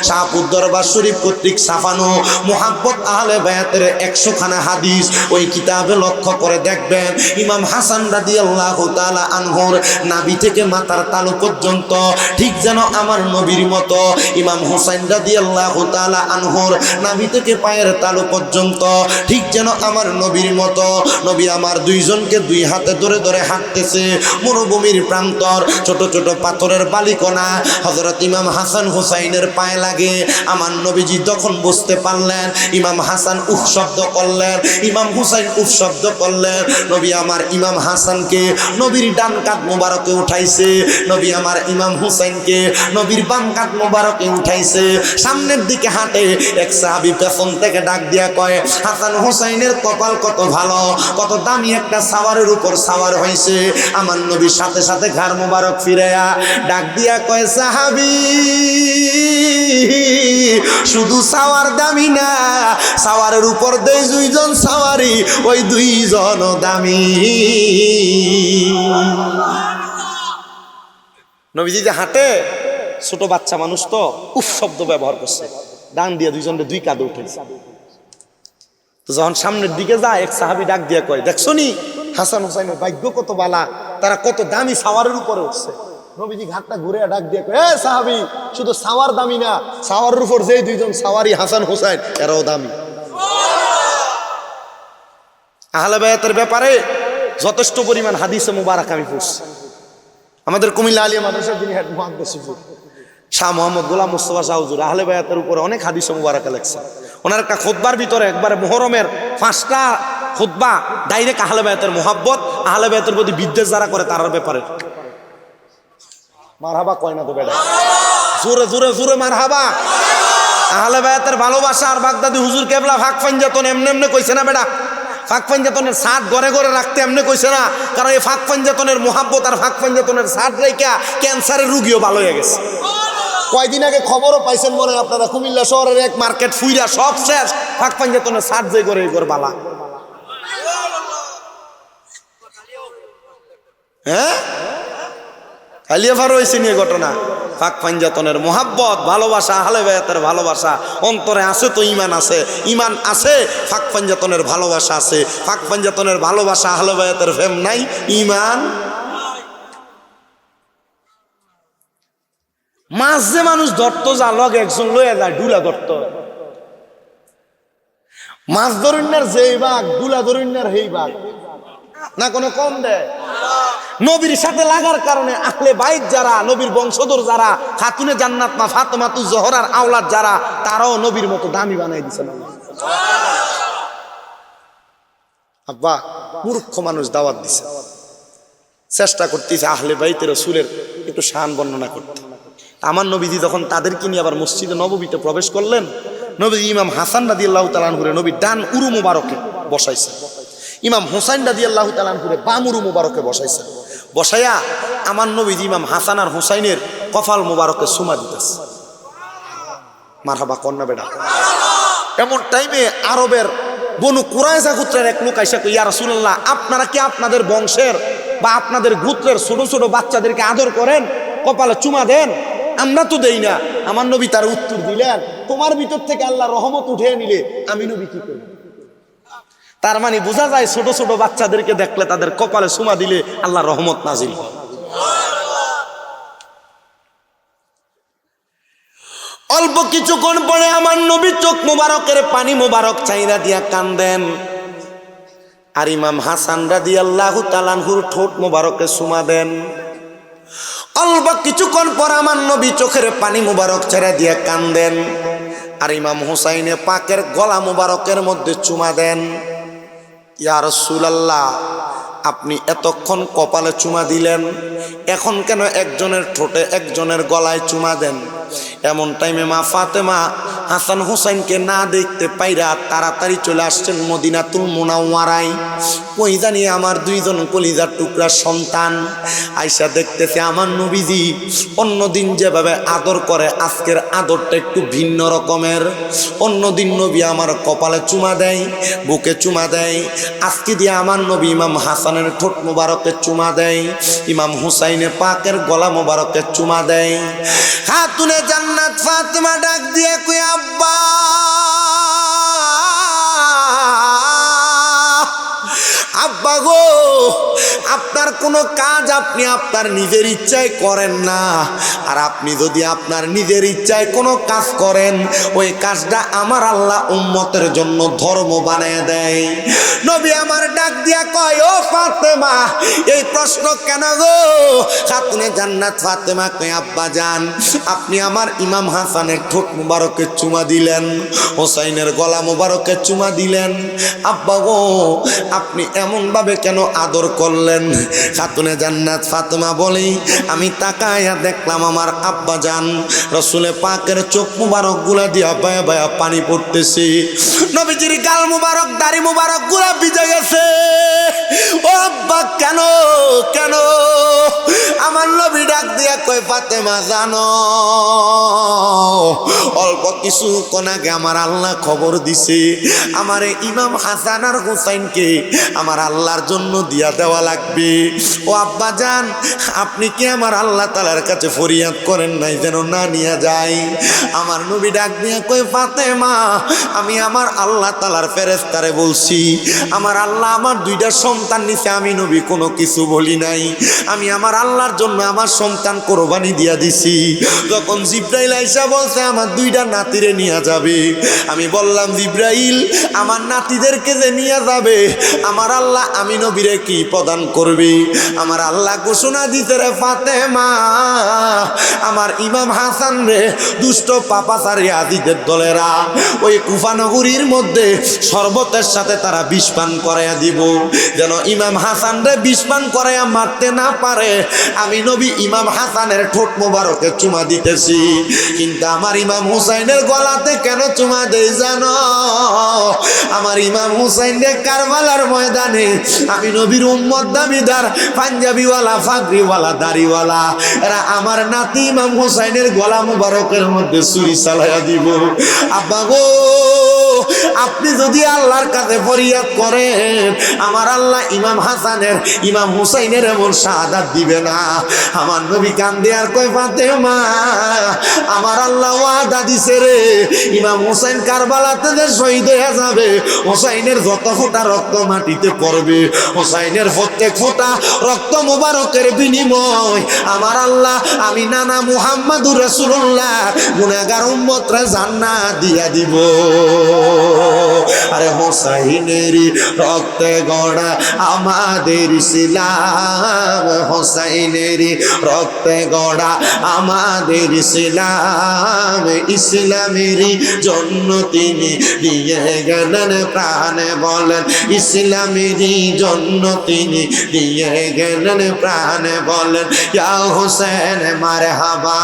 শাহপুর দরবার শরীফ কর্তৃক ছাপানো মুহাব্বত আহলে বায়াতের 100 খানা হাদিস, ওই কিতাবে লক্ষ্য করে দেখবেন, ইমাম হাসান রাদিয়াল্লাহু তাআলা আনহুর নাভি থেকে মাথার তালু পর্যন্ত ঠিক যেন আমার নবীর মতো, ইমাম হুসাইন রাদিয়াল্লাহু তাআলা আনহুর নাভি থেকে পায়ের তালু পর্যন্ত ঠিক যেন আমার নবীর মতো। নবী আমার দুইজনকে দুই হাতে ধরে ধরে হাঁটতেছে। মরুভূমির প্রান্তর, ছোট ছোট পাথরের বালিকণা হযরত ইমাম হাসান হুসাইনের পায়ে লাগে। আমার নবীজি তখন বুঝতে পারলেন, ইমাম হাসান উফ শব্দ করলেন, ইমাম হুসাইন উফ শব্দ করলেন। নবী আমার ইমাম হাসানকে নবীর ডান কাঁধ মোবারকে উঠাইছে, নবী আমার ইমাম হুসাইনকে নবীর বাম কাঁধ মোবারকে উঠাইছে। সামনের দিকে হাঁটে, এক সাহাবী পেছন থেকে ডাক দিয়া কয়, হাসান হুসাইনের কপাল কত ভালো, কত দামি একটা সাওয়ারের উপর সাওয়ার হয়েছে। আমার নবীর সাথে সাথে ঘাড় মোবারক ফিরাইয়া ডাক দিয়া কয়, সাহাবী, শুধু সাওয়ার দামি না, সাওয়ারের উপর দেই দুইজন সাওয়ারি, ওই দুইজন দামি। নবীজি যে হাঁটে, ছোট বাচ্চা মানুষ তো উফ শব্দ ব্যবহার করছে, ডান দিয়ে দুইজনের দুই কাঁধে উঠেছে। তো যখন সামনের দিকে যায়, এক সাহাবী ডাক দিয়ে কয়, দেখছো নি হাসান হুসাইনের ভাগ্য কত বালা, তারা কত দামি সাওয়ারের উপরে উঠছে। নবীজি ঘাটটা ঘুরে ডাক দিয়ে কয়, এ সাহাবী, শুধু সাওয়ার দামি না, সাওয়ারের উপর যেই দুইজন সাওয়ারি হাসান হুসাইন, এরাও দামি। আহলে বায়াতের ব্যাপারে যথেষ্ট পরিমাণ হাদিসে মুবারক আমি পড়ছি। আমাদের কুমিল্লা আলিয়া মাদ্রাসার যিনি হেড মুহাদ্দিস শাহ মোহাম্মদ গোলাম মুস্তাফা শাহ হুজুর আহলে বায়াতের উপরে অনেক হাদিসে মুবারক লেখছেন। ওনার একটা খুতবার ভিতরে একবারে মুহররমের 5টা খুতবা ডাইরেক্ট আহলে বায়াতের মুহাব্বত, আহলে বায়াতের প্রতি বিদ্বেষ যারা করে তার ব্যাপারে। মারহাবা কয় না তো বেটা, জোরে জোরে জোরে মারহাবা। আহলে বায়াতের ভালোবাসা আর বাগদাদি হুজুর কেবলা ফাঁক পাঞ্জাতন এমনি এমনি কইছে না বেটা, ফাঁক পাঞ্জাতনের সাথ ঘরে ঘরে রাখতে এমনি কইছে না, কারণ এই ফাঁক পাঞ্জাতনের মোহাব্বত আর ফাঁক পাঞ্জাতনের সাথ রেখা ক্যান্সারের রুগীও ভালো হয়ে গেছে। কয়দিন আগে খবরও পাইছেন মনে হয় আপনারা, কুমিল্লা শহরের এক মার্কেট ফুইরা সব শেষ, ফাঁক পাঞ্জাতনের সাথ যে করে এই করে বালা। হ্যাঁ, কালিয়াফার হয়েছে নিয়ে ঘটনা। ফাঁক পাঞ্জাতনের মোহাব্বত ভালোবাসা, আহলে বায়াতের ভালোবাসা অন্তরে আছে তো ইমান আছে, ইমান আছে, ফাঁক পাঞ্জাতনের ভালোবাসা আছে। ফাঁক পাঞ্জাতনের ভালোবাসা, আহলে বায়াতের প্রেম নাই, ইমান। মাছ যে মানুষ ধরতো, যা লগে একজন লইয়া যায়, ডুলা ধরতো। মাছ ধরুন্যার যেই বাঘ, ডুলা ধরুন্যার হেই বাঘ, না কোনো কম দেয়। নবীর সাথে লাগার কারণে আহলে বাইত যারা, নবীর বংশধর যারা, খাতুনে জান্নাত মা ফাতেমাতুজ জোহরার আওলাদ যারা, তারাও নবীর মতো দামি বানাই দিছে। আব্বা মূর্খ মানুষ দাওয়াত দিছে, চেষ্টা করতেছে আহলে বাইতের রাসূলের একটু শান বর্ণনা করতে। আমার নবীজি যখন তাদেরকে নিয়ে আবার মসজিদে নববীতে প্রবেশ করলেন, নবীজি ইমাম হাসান রাদিয়াল্লাহু তাআলা আনহুরে নবীর ডান উরু মুবারকে বসাইছে, ইমাম হুসাইন রাদিয়াল্লাহু তাআলা আনহুরে বাম উরু মুবারকে বসাইছে। বসাইয়া আমার নবীজি ইমাম হাসান আর হুসাইনের কপাল মোবারকে চুমা দিতেছে। মারহাবা কন্যা বেটা। এমন টাইমে আরবের বনু কুরাইজা গোত্রের এক লোক আইসা কই, ইয়া রাসূলুল্লাহ, আপনারা কি আপনাদের বংশের বা আপনাদের গোত্রের ছোট ছোট বাচ্চাদেরকে আদর করেন, কপালে চুমা দেন? আমরা তো দেই না। আমার নবী তার উত্তর দিলেন, তোমার ভিতর থেকে আল্লাহ রহমত উঠে নিলে আমি নবী কি করব? তার মানে বোঝা যায় ছোট ছোট বাচ্চাদেরকে দেখলে তাদের কপালে চুমা দিলে আল্লাহ রহমত নাজিল হয়। অল্প কিছুক্ষণ পরে আমার নবী চোখ মোবারকের পানি মোবারক চাইরা দিয়া কান্দেন, আর ইমাম হাসান রাদিয়াল্লাহু তাআলা আনহুর ঠোঁট মোবারকে চুমা দেন। অল্প কিছুক্ষণ পর আমার নবী চোখের পানি মোবারক চাইরা দিয়া কান্দেন, আর ইমাম হুসাইনে পাকের গলা মোবারকের মধ্যে চুমা দেন। ইয়া রাসূলুল্লাহ, আপনি এতক্ষণ কপালে চুমা দিলেন, এখন কেন একজনের ঠোঁটে একজনের গলায় চুমা দেন? এমন টাইমে মা ফাতেমা হাসান হুসাইনকে না দেখতে পাইরা তাড়াতাড়ি চলে আসছেন মদিনাতুল মুনাওয়ারায়। কই জানি আমার দুইজন কলিজার টুকরা সন্তান আয়সা দেখতেছে আমার নবীজি অন্যদিন যেভাবে আদর করে আজকের আদরটা একটু ভিন্ন রকমের। অন্যদিন নবী আমার কপালে চুমা দেয়, বুকে চুমা দেয়, আজকে দিয়ে আমার নবী ইমাম হাসানের ঠোঁট মোবারকে চুমা দেয়, ইমাম হুসাইনে পাকের গলা মোবারকে চুমা দেয়। খাতুনে জান্নাত ফাতেমা ডাক দিয়ে কই, আব্বা, আব্বা গো, আপনার কোনো কাজ আপনি আপনার নিজের ইচ্ছায় করেন না, আর আপনি যদি আপনার নিজের ইচ্ছায় কোনো কাজ করেন ওই কাজটা আমার আল্লাহ উম্মতের জন্য ধর্ম বানিয়ে দেয়। নবী আমার ডাক দিয়া কয়, ও ফাতেমা, এই প্রশ্ন কেন গো? খাতুনে জান্নাত ফাতেমা কয়, আব্বা জান, আপনি আমার ইমাম হাসানের ঠোঁট মুবারকে চুমা দিলেন, হোসাইনের গলা মুবারকে চুমা দিলেন, আব্বা গো আপনি এমন ভাবে কেন আদর করলেন? খাতুনে জান্নাত ফাতেমা বলি, আমি তাকায়া দেখলাম আমার আব্বা জান রসুলে পাকের চোখ মুবারক গুলা দিয়া বায়া বায়া পানি পড়তেছে, নবীজির গাল মুবারক দাড়ি মুবারক গুলা ভিজে গেছে। ও আব্বা, কেন কেন? আমার নবী ডাক দিয়া কয়, ফাতেমা জানো, অল্প কিছুক্ষণ আগে আমার আল্লাহ খবর দিছে আমার ইমাম হাসান আর হুসাইনকে আমার আল্লাহর জন্য দিয়া দেওয়া লাগবে। ও আব্বা জান, আপনি কি আমার আল্লাহ তাআলার কাছে ফরিয়াদ করেন নাই যেন না নিয়ে যায়? আমার নবী ডাক দিয়া কই, ফাতেমা, আমি আমার আল্লাহ তাআলার ফেরেশতারে বলছি, আমার আল্লাহ আমার দুইটা সন্তান নিছে, আমি নবী কোনো কিছু বলি নাই, আমি আমার আল্লাহর জন্য আমার সন্তান কোরবানি দিয়া দিছি। যখন জিব্রাইল আইসা বলছে আমার দুইটা নাতিরে নিয়ে যাবে, আমি বললাম, জিব্রাইল, আমার নাতিদেরকে যে নিয়ে যাবে আমার আল্লাহ আমি নবীরে কি প্রদান করবে? আমার আল্লাহ ঘোষণা দিতে, রে ফাতেমা, আমার ইমাম হাসান রে দুষ্ট পাপাচারী আদিদের দলেরা ওই কুফা নগরীর মধ্যে শরবতের সাথে তারা বিষ পান করাইয়া দিব, যেন ইমাম হাসান রে বিষ পান করাইয়া মারতে না পারে। আমি নবী ইমাম হাসানের ঠোঁট মোবারকে চুমা দিতেছি, কিন্তু আমার ইমাম হুসাইনের গলাতে কেন চুমা দেই জানো? আমার ইমাম হুসাইন রে কারবালার ময়দানে আমি নবীর উম্মত দাবিদার পাঞ্জাবিওয়ালা ফাগরিওয়ালা দাড়িওয়ালা এরা আমার নাতি ইমাম হুসাইনের গলা মুবারকের মধ্যে ছুরি চালাইয়া দিব। আব্বা গো, আপনি যদি আল্লাহর কাছে ফরিয়াদ করেন আমার আল্লাহ ইমাম হাসানের ইমাম হুসাইনের এমন শাহাদাত দিবে না। আমার নবী কান্দে আর কয়, ফাতেমা, আমার আল্লাহ ওয়াদা দিছে রে, ইমাম হুসাইন কারবালাতে যে শহীদ হয়ে যাবে, হুসাইনের যত ফোঁটা রক্ত মাটিতে পড়বে, হুসাইনের প্রত্যেক ফোঁটা রক্ত মুবারকের বিনিময় আমার আল্লাহ আমি নানা মুহাম্মাদুর রাসূলুল্লাহ গুনাহগার উম্মতরে জান্নাত দিয়া দিব। আরে হুসাইনের রক্তে গড়া আমাদের ইসলাম, হুসাইনের রক্তে গড়া আমাদের ইসলাম, ইসলামের জন্য তিনি দিয়ে গেলেন প্রাণ, বলেন ইসলামের জন্য তিনি দিয়ে গেলেন প্রাণ, বলেন ইয়া হুসেন মারহাবা,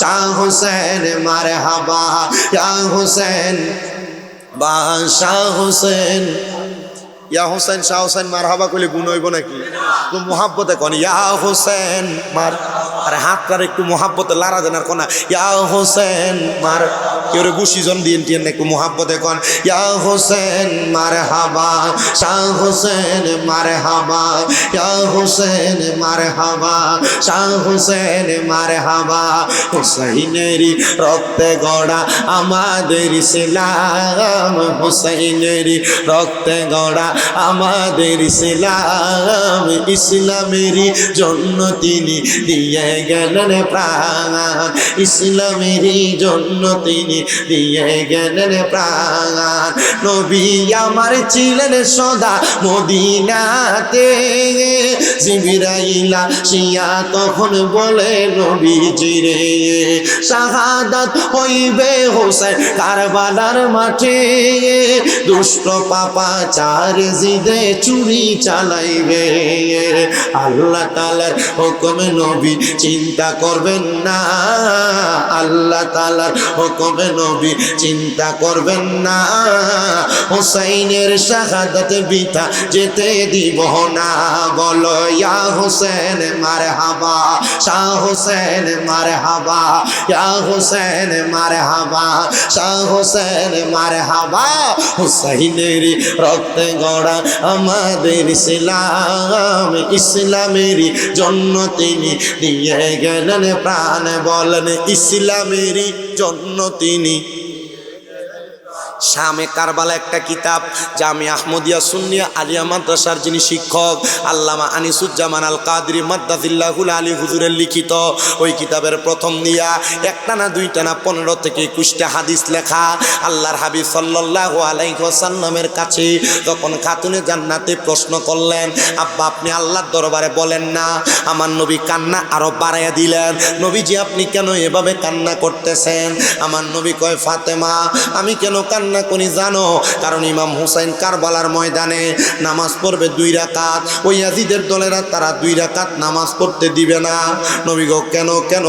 শাহ হুসেন মারহাবা, ইয়া হুসেন শাহ হুসেন, ইয়া হুসেন শাহ হুসেন মারহাবা কইলে গুণ হইব নাকি? তো মুহাব্বতে কোন ইয়া হুসেন মার, আর হাতটার একটু মোহাব্বতে লারা দেন আর কোনা ইয়া হোসেন মার কেউ গুশিজন দিন টিয়েন একটু মোহাব্বতে কন ইয়া হোসেন মারে হাবা শাহ হোসেন মারে হাবা ইয়া হোসেন মারে হাবা শাহ হোসেন মারে হাবা হুসাইনেরই রক্তে গড়া আমাদের ইসলাম হুসাইনেরই রক্তে গড়া আমাদের ইসলাম ইসলামেরই জন্য তিনি দিয়ে গেলেন প্রাণ ইসলামেরই জন্য তিনি দিয়ে গেলেন প্রাণ নবী আমার ছিলেন সদা মদিনাতে জিবরাইল আসিয়া তখন বলে নবীজি রে শাহাদাত হইবে হোসেন কারবালার মাঠে দুষ্ট পাপাচার জিদে চুরি চালাইবে আল্লাহ তাআলার হুকুমে নবী চিন্তা করবেন না আল্লাহ তাআলার হুকুমে নবী চিন্তা করবেন না হুসাইনের শাহাদাত বৃথা যেতে দিব না বলো ইয়া হোসেন মারহাবা শাহ হোসেন মারহাবা ইয়া হোসেন মারহাবা শাহ হোসেন মারহাবা হুসাইনের রক্তে গড়া আমাদের ইসলাম ইসলামেরই জন্য তিনি দিয়ে গেলেন প্রাণ বলেন ইসলামেরই জন্য তিনি শামে কারবালা একটা কিতাব জামি আহমদিয়া সুন্নিয়া আলিয়া মাদ্রাসার যিনি শিক্ষক আল্লামা আনিসুজ্জামান আল কাদরি মাদ্দাজিল্লাহুল আলী হুজুরের লিখিত ওই কিতাবের প্রথম দিয়া একটা না দুইটা না 15 থেকে 21টা হাদিস লেখা আল্লাহর হাবিব সাল্লাল্লাহু আলাইহি ওয়াসাল্লামের কাছে তখন খাতুনে জান্নাতে প্রশ্ন করলেন আব্বা আপনি আল্লাহর দরবারে বলেন না আমার নবী কান্না আরো বাড়াইয়া দিলেন নবীজি আপনি কেন এভাবে কান্না করতেছেন আমার নবী কয় ফাতেমা আমি কেন কান্না করি জানো কারণ ইমাম হুসাইন কারবালার ময়দানে নামাজ পড়বে 2 রাকাত ওই ইয়াজিদের দলেরা তারা 2 রাকাত নামাজ পড়তে দিবে না নবী গো কেন কেন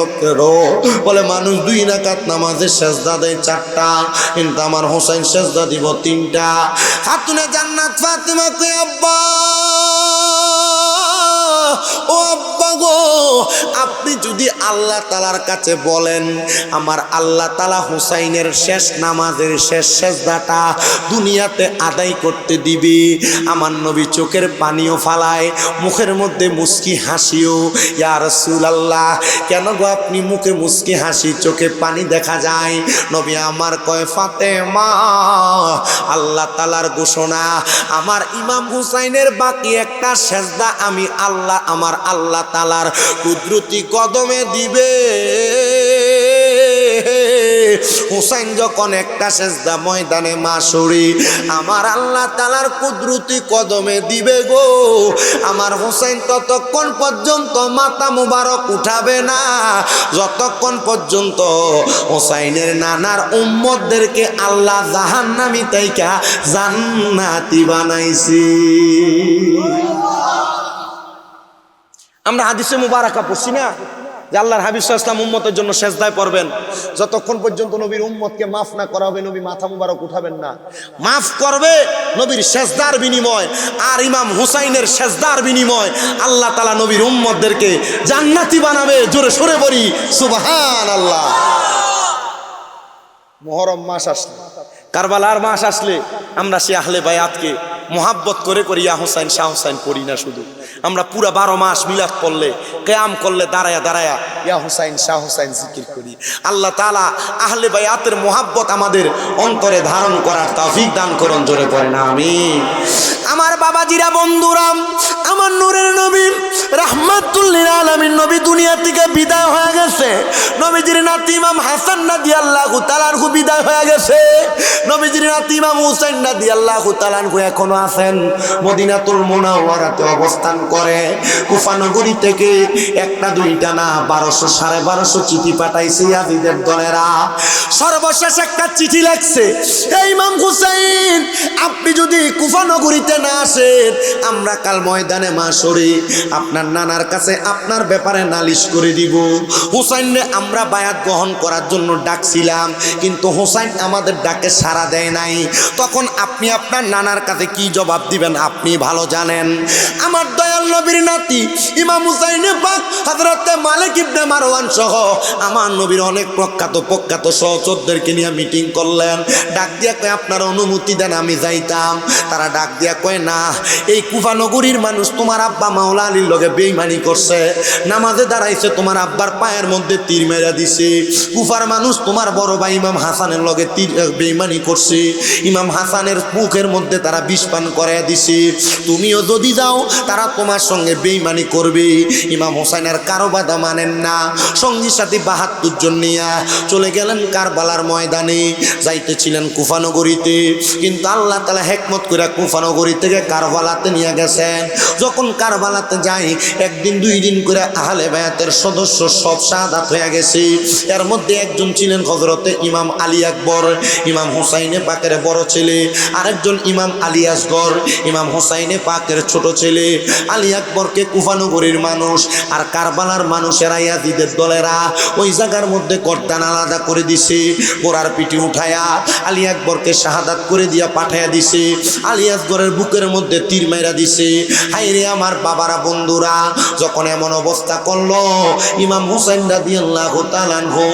বলে মানুষ 2 রাকাত নামাজের সেজদা দেয় 4টা কিন্তু আমার হুসাইন সেজদা দিব 3টা খাতুনে জান্নাত ফাতেমা কয় আব্বা ও আব্বা গো আপনি যদি আল্লাহ তাআলার কাছে বলেন আমার আল্লাহ তাআলা হুসাইনের শেষ নামাজের শেষ সেজদাটা দুনিয়াতে আদায় করতে দিবে আমার নবী চোখের পানিও ফালায় মুখের মধ্যে মুস্কি হাসিও ইয়া রাসূলুল্লাহ কেন গো আপনি মুখে মুস্কি হাসি চোখে পানি দেখা যায় নবী আমার কয় ফাতেমা আল্লাহ তাআলার ঘোষণা আমার ইমাম হুসাইনের বাকি একটা সেজদা আমি আল্লাহ আমার আল্লাহ তাআলার কুদরতি কদমে দিবে হুসাইন যখন একটা সেজদা ময়দানে মাসুরি আমার আল্লাহ তাআলার কুদরতি কদমে দিবে গো আমার হুসাইন ততক্ষণ পর্যন্ত মাথা মুবারক উঠাবে না যতক্ষণ পর্যন্ত হুসাইনের নানার উম্মতদেরকে আল্লাহ জাহান্নামী তাইকা জান্নাতি বানাইছি আমরা হাদিসে মুবারাকা পড়ছি না যে আল্লাহর হাবিব সাল্লাল্লাহু আলাইহি ওয়াসাল্লাম উম্মতের জন্য সেজদায় পড়বেন যতক্ষণ পর্যন্ত নবীর উম্মতকে মাফ না করা হবে নবী মাথা মুবারক উঠাবেন না মাফ করবে নবীর সেজদার বিনিময় আর ইমাম হুসাইনের সেজদার বিনিময় আল্লাহ তাআলা নবীর উম্মতদেরকে জান্নাতি বানাবে জোরে সরে বলি সুবহানাল্লাহ মুহররম মাস আসলে কারবালার মাস আসলে আমরা সে আহলে বায়াতকে মোহাব্বত করে করি ইয়া হুসাইন শাহ হুসাইন পড়ি না শুধু আমরা পুরা 12 মাস মিলাদ করলে কিয়াম করলে দাঁড়ায়া দাঁড়ায়া ইয়া হুসাইন শাহ হুসাইন জিকির করি আল্লাহ তাআলা আহলে বায়াতের মোহাব্বত আমাদের অন্তরে ধারণ করার তৌফিক দান করুন জোরে পড়েন আমিন আমার বাবাজিরা বন্ধুরা আমার নূরের নবী রাহমাতুল লিল আলামিন নবী দুনিয়া থেকে বিদায় হয়ে গেছে নবীজির নাতি ইমাম হাসান রাদিয়াল্লাহু তাআলা আনহু বিদায় হয়ে গেছে নবীজির নাতি ইমাম হুসাইন রাদিয়াল্লাহু তাআলা আনহু এখনো আছেন মদিনাতুল মুনাওয়ারাতে অবস্থান করে কুফা নগরী থেকে একটা দুইটা না 1200 1250 চিঠি পাঠাইছে ইয়াজিদের দলেরা সর্বশেষ একটা চিঠি লিখছে এই ইমাম হুসাইন আপনি যদি কুফা নগরীতে না আসেন আমরা কাল ময়দানে মাশরে আপনার নানার কাছে আপনার ব্যাপারে নালিশ করে দিব হুসাইন আমরা বায়াত গ্রহণ করার জন্য ডাকছিলাম, কিন্তু হোসাইন আমাদের ডাকে সাড়া দেয় নাই। তখন আপনি আপনার নানার কাছে কি জবাব দিবেন আপনি ভালো জানেন। আমার দয়াল নবীর নাতি ইমাম হুসাইন পাক হযরত মালিক ইবনে মারওয়ান সহ আমার নবীর অনেক প্রখ্যাত সহচরদেরকে নিয়ে মিটিং করলেন। ডাক দিয়া কয় আপনার অনুমতি দেন আমি যাইতাম। তারা ডাক দিয়া কয় না, এই কুফা নগরীর মানুষ তোমার আব্বা মাওলা আলীর লগে বেঈমানি করছে, নামাজে দাঁড়াইছে তোমার আব্বার পায়ের মধ্যে তীর মেরা দিছে। কুফার মানুষ তোমার বড় ভাই ইমাম হাসানের লগে তীর বেঈমানি করছে, ইমাম হাসানের মুখের মধ্যে তারা বিষ পান করাইয়া দিছে। তুমিও যদি যাও তারা তোমার সঙ্গে বেঈমানি করবে। ইমাম হোসাইনের কারো বাধা মানেন না, সঙ্গী সাথী ৭২ জন নিয়ে চলে গেলেন কারবালার ময়দানে। যাইতেছিলেন কুফানগরীতে, কিন্তু আল্লাহ তাআলা হিকমত করে কুফানগরী থেকে কারবালাতে নিয়ে গেছেন। যখন কারবালাতে যাই, একদিন 2 দিন করে আহলে বায়াতের সদস্য সব শাহাদাত হয়ে গেছে। এর মধ্যে একজন ছিলেন হযরতে ইমাম আলী আকবর, ইমাম হুসাইনে পাকের বড় ছেলে। আরেকজন ইমাম আলী আসগর, ইমাম হুসাইনে পাকের ছোট ছেলে। আলী আকবরকে কুফানগরীর মানুষ আর কারবালার মানুষেরা ইয়াজিদের দলেরা ওই জায়গার মধ্যে কর্দান আলাদা করে দিছে। গোড়ার পিঠে উঠায়া আলী আকবরকে শাহাদাত করে দিয়া পাঠাইয়া দিছে। আলী আসগরের বুকের মধ্যে তীর মাইরা দিছে। হাইরে আমার বাবারা, বন্ধুরা, যখন এমন অবস্থা করলো, ইমাম হুসাইন রাদিয়াল্লাহু তাআলা আনহু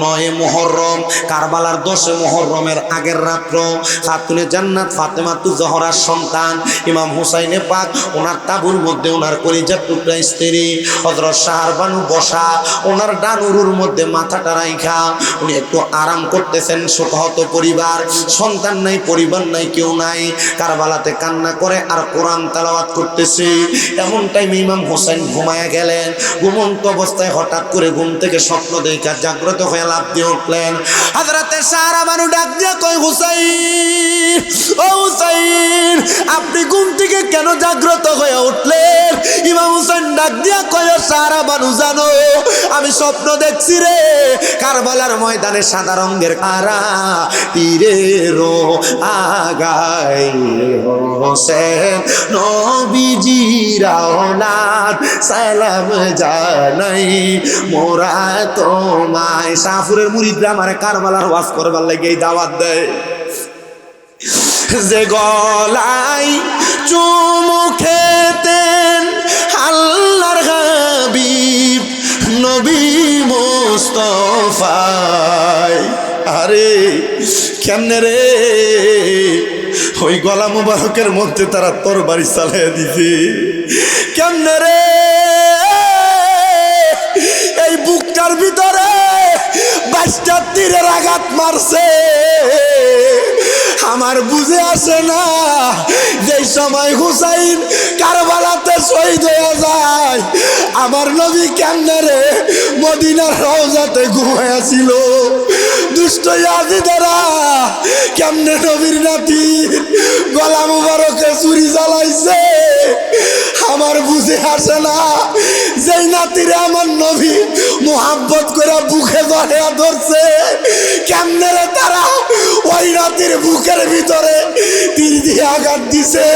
9 মুহররম, কারবালার 10 মুহররমের আগের রাত্র, খাতুনে জান্নাত ফাতেমাতুজ জোহরার সন্তান ইমাম হুসাইনে পাক ওনার তাবুর মধ্যে ওনার কলিজার টুকরা স্ত্রী হযরত শাহরবানু বসা, ওনার ডানুরুর মধ্যে মাথাটা রাইখা উনি একটু আরাম করতেছেন। শোকহত পরিবার, সন্তান নাই, পরিবার নাই, কেউ নাই, কারবালাতে কান্না করে আর কোরআন তেলাওয়াত করতেছে। এমন টাইমে ইমাম হোসেন ঘুমায়া গেলেন। ঘুমন্ত অবস্থায় হঠাৎ করে ঘুম থেকে স্বপ্ন দেখা জাগ্রত হয়ে লাফ দিয়ে উঠলেন। হযরতে শাহরবানু ডাক দিয়ে কয়, হুসাইন, ও হুসাইন, আপনি ঘুম থেকে কেন জাগ্রত হয়ে উঠলেন? ইমাম হুসাইন ডাক দিয়া কয়, শাহরবানু, জানো আমি স্বপ্ন দেখছি রে, কারবালার ময়দানে সাদা রঙের কারা তীরেরও আগায় হোসেন নবীজির আওলাদ সালাম জানাই মোরা তোমায়। শাহপুরের মুরিদরা আমার কারবালার ওয়াজ করবার লাগে এই দাওয়াত দেয়। যে গলায় চুমু খেতেন আল্লাহর হাবিব নবী মুস্তাফা, আরে কেমনে রে ওই গলা মুবারকের মধ্যে তারা তরবারি চালাইয়া দিছে, কেমনে রে এই বুকটার ভিতরে 22টা তীরের আঘাত মারছে। আমার বুঝে আসে না, যে সময় হুসাইন কারবালাতে শহীদ হয়ে যায়, আমার নবী কেমনে রে মদিনার রওজাতে ঘুমাইয়াছিল। দুষ্ট ইয়াজিদেরা কেমনে নবীর নাতি গলা মুবারকে ছুরি চালাইছে। আমার বুঝে আসে না, যেই নাতিরে আমার নবী মোহাব্বত করে বুকে ধরিয়া ধরছে, কেমনে রে তারা ওই নাতির বুকের ভিতরে তীর দিয়ে আঘাত দিছে।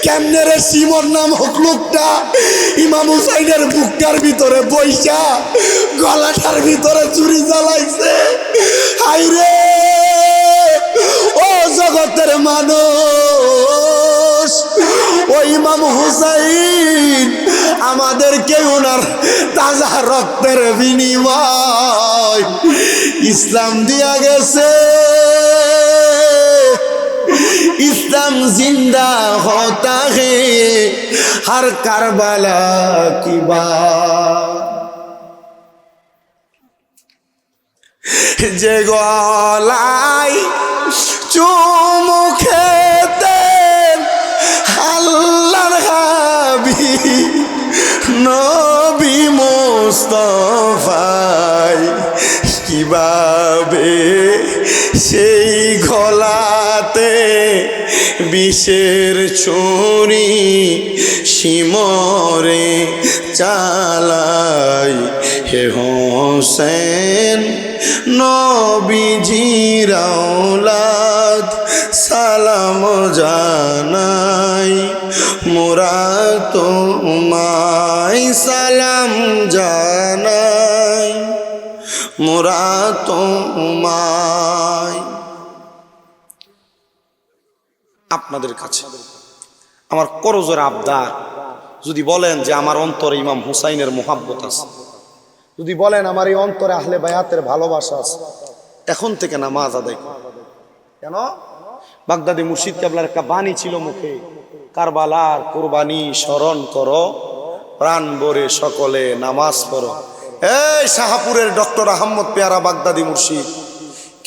কেমনে রে সিমন নামক লোকটা ইমাম হুসাইনের বুকটার ভিতরে বইসা গলাটার ভিতরে ছুরি চালাইছে। হাইরে ও জগতের মানুষ, ওই ইমাম হুসাইন আমাদেরকে ওনার তাজা রক্তের বিনিময় ইসলাম দিয়া গেছে। इस्लाम जिंदा होता है हर करबला की बात। যে গলায় চুমু খেতেন আল্লাহর হাবিব নবী মুস্তাফা, কিভাবে সেই গলাতে বিষের ছুরি শিমরে চালাই হে হোসেন নবীজির আওলাদ সালাম জানাই মোরা তোমায় সালাম জানাই। মোরা তোমায়। আপনাদের কাছে আমার করজোর আবদার, যদি বলেন যে আমার অন্তরে ইমাম হুসাইনের মোহাব্বত আছে, যদি বলেন আমার এই অন্তরে আহলে বায়াতের ভালোবাসা আছে, এখন থেকে নামাজ আদায় করুন। কেন? বাগদাদি মুর্শিদ কেবলার একটা বাণী ছিল মুখে, কারবালার কুরবানি স্মরণ করো, প্রাণ ভরে সকলে নামাজ পড়ো। এই শাহপুরের ডক্টর আহমদ পেয়ারা বাগদাদি মুর্শিদ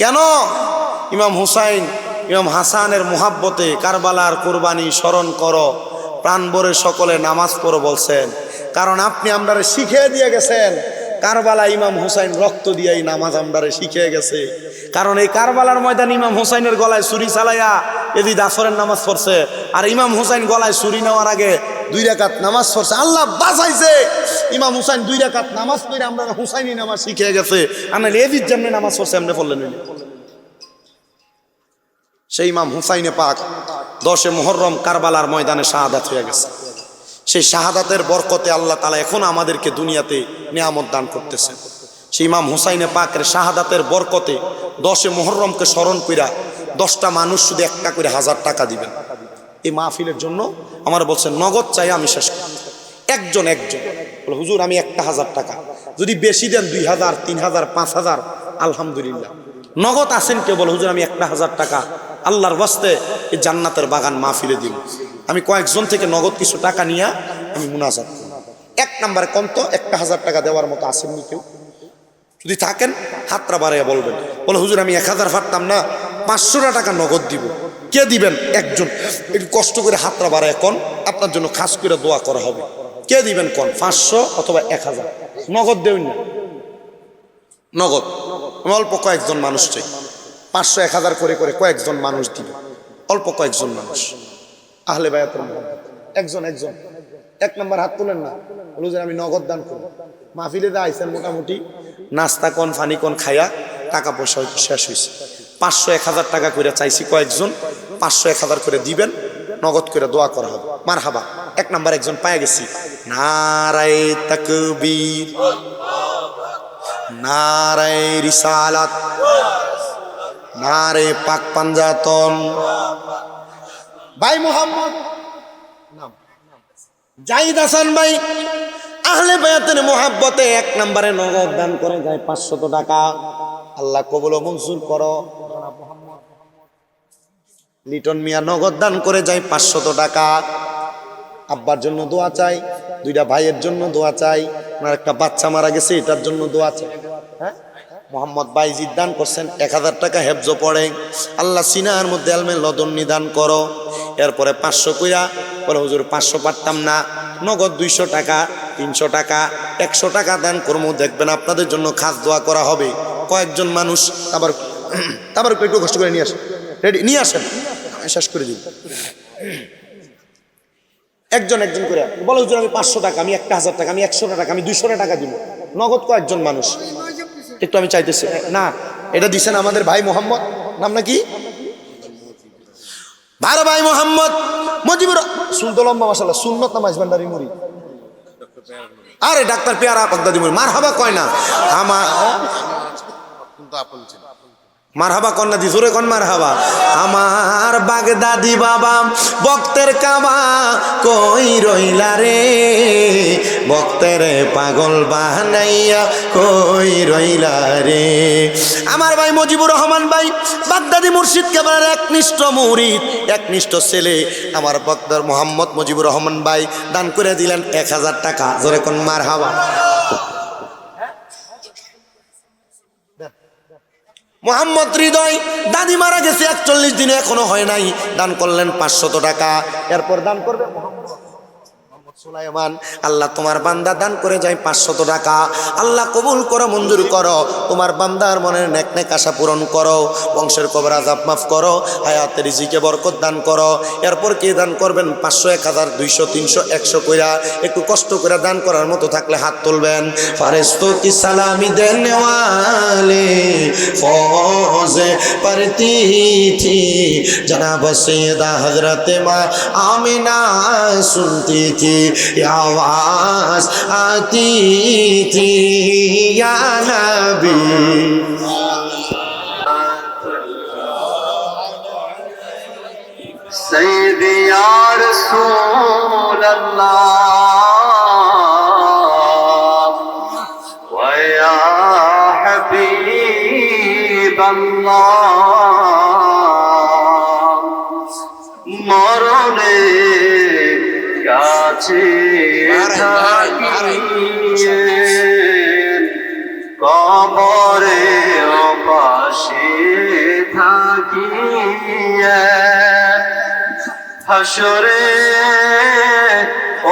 কেন ইমাম হুসাইন ইমাম হাসানের মোহাব্বতে কারবালার কুরবানি স্মরণ করো, প্রাণ ভরে সকলে নামাজ পড়ো বলছেন? কারণ আপনি আমরারে শিখিয়ে দিয়ে গেছেন কারবালা ইমাম হুসাইন রক্ত দিয়ে এই নামাজ আমরারে শিখিয়ে গেছে। কারণ এই কারবালার ময়দান ইমাম হুসাইনের গলায় ছুরি চালাইয়া এদিন আসরের নামাজ পড়ছে, আর ইমাম হুসাইন গলায় ছুরি নেওয়ার আগে 2 রাকাত নামাজ পড়ছে। আল্লাহ বাঁচাইছে, ইমাম হুসাইন 2 রাকাত নামাজ পড়ে আমরা হুসাইনি নামাজ শিখিয়ে গেছে। আনালে এদিন যেমনি নামাজ পড়ছে এমনি পড়লেন। সেই ইমাম হুসাইনে পাক 10 মুহররম কারবালার ময়দানে শাহাদাত হয়ে গেছে। সেই শাহাদাতের বরকতে আল্লাহ তাআলা এখন আমাদেরকে দুনিয়াতে নিয়ামত দান করতেছেন। সেই ইমাম হুসাইনে পাকের শাহাদাতের বরকতে 10 মুহররমকে স্মরণ কইরা 10টা মানুষ শুধু একটা করে 1000 টাকা দিবেন এই মাহফিলের জন্য। আমার বলছেন নগদ চাই, আমি শেষ করি। একজন বলে হুজুর আমি 1000 টাকা, যদি বেশি দেন 2000 3000 5000 আলহামদুলিল্লাহ। নগদ আছেন কেউ? বলে হুজুর আমি 1000 টাকা আল্লাহর ওয়াস্তে এই জান্নাতের বাগান মাহফিলে দিব। আমি কয়েকজন থেকে নগদ কিছু টাকা নিয়ে আমি মুনাজাত করব। 1 নম্বরে কম তো 1000 টাকা দেওয়ার মতো আসেননি কেউ? যদি থাকেন হাতটা বাড়াইয়া বলবেন। বলে হুজুর আমি 1000 পারতাম না, 500 টাকা নগদ দিব। কে দিবেন? একজন। একটু কষ্ট করে হাতটা বাড়ায় কোন, আপনার জন্য খাস করে দোয়া করা হবে। কে দিবেন কোন? 500 অথবা 1000। নগদ দেবেন না, নগদ। আমি অল্প কয়েকজন মানুষ চাই, 500 1000 করে করে কয়েকজন মানুষ দিবে, অল্প কয়েকজন মানুষ আহলে বায়াতের মধ্যে। একজন 1 নম্বর হাত তুলেন না, বলুন আমি নগদ দান করব। মাহফিলে আইছেন মোটামুটি নাস্তা কোন ফানি কোন খায়া টাকা পয়সা হয়তো শেষ হয়েছে। 500 1000 টাকা করে চাইছি কয়েকজন, 500 1000 করে দিবেন, নগদ করে দোয়া করা হবে। মারহাবা। 1 নম্বর একজন পায়ে গেছি। নারায়ে তাকবীর, নারায়ে রিসালাত, নারে পাক পাঞ্জাতন। ভাই মোহাম্মদ জাহিদ হাসান ভাই আহলে বায়াতের মোহাব্বতে 1 নম্বরে নগদ দান করে যায় 500 টাকা। আল্লাহ কবুল ও মঞ্জুর করো। লিটন মিয়া নগদ দান করে যায় 500 টাকা। আব্বার জন্য দোয়া চাই, 2টা ভাইয়ের জন্য দোয়া চাই, ওনার একটা বাচ্চা মারা গেছে এটার জন্য দোয়া চাই। হ্যাঁ, মোহাম্মদ বাইজিদ দান করছেন 1000 টাকা হেফজ পড়ে। আল্লাহ সিনার মধ্যে আলমে লদন্নি দান করো। এরপরে 500 কইরা বলে হুজুর 500 পারতাম না, নগদ 200 টাকা 300 টাকা 100 টাকা দান করবো। দেখবেন আপনাদের জন্য খাস দোয়া করা হবে। কয়েকজন মানুষ আবার একটু কষ্ট করে নিয়ে আসেন, রেডি নিয়ে আসেন, শেষ করে দিন। একজন করে বলে হুজুর আমি 500 টাকা, আমি 1000 টাকা, আমি 100 টাকা, আমি 200 টাকা দিব। নগদ কয়েকজন মানুষ একটু আমি চাইতেছি না। এটা দিছেন আমাদের ভাই মোহাম্মদ, নাম নাকি ভাই মোহাম্মদ মুজিবুর সুলতান লম্বা মাশাআল্লাহ সুন্নত নামাজ ভান্ডারি মুড়ি। আরে ডাক্তার পেয়ারা বাগদাদি মুড়ি। মারহাবা কয় না আমার মারহাবা কন্যা দি জোরে কন মারহাবা। আমার বাগদাদি বাবা ভক্তের কাবা কই রইলা রে, ভক্তের পাগল বানাইয়া কই রইলা রে। আমার ভাই মুজিবুর রহমান ভাই বাগদাদি মুর্শিদ কেবলার একনিষ্ঠ মুরিদ, একনিষ্ঠ ছেলে। আমার বক্তর মোহাম্মদ মুজিবুর রহমান ভাই দান করে দিলেন 1000 টাকা। জোরে কোন মারহাবা। মোহাম্মদ হৃদয় দাদি মারা গেছে 41 দিনে এখনো হয় নাই, দান করলেন 500 টাকা। এরপর দান করবে মোহাম্মদ সুলাইমান। আল্লাহ তোমার বান্দা দান করে যায় 500 টাকা। আল্লাহ কবুল করো, মঞ্জুর করো। তোমার বান্দার মনের নেক নেক আশা পূরণ করো, বংশের কবর আযাব মাফ করো, হায়াতের রিজিকে বরকত দান করো। এরপর কে দান করবেন? 500 1000 200 300 100 কইরা একটু কষ্ট করে দান করার মতো থাকলে হাত তুলবেন। ফারেশতো কি সালামি দেনে ওয়ালে ফৌজে পড়তি থি, জনাব সৈয়দা হযরত মা আমিনা सुनती थी। आवाज आती थी या नबी सैयदी या रसूल अल्लाह व या हबीब अल्लाह মরণে কাছে থাকিয়ে কবরে পাশে থাকিয়ে হাসরে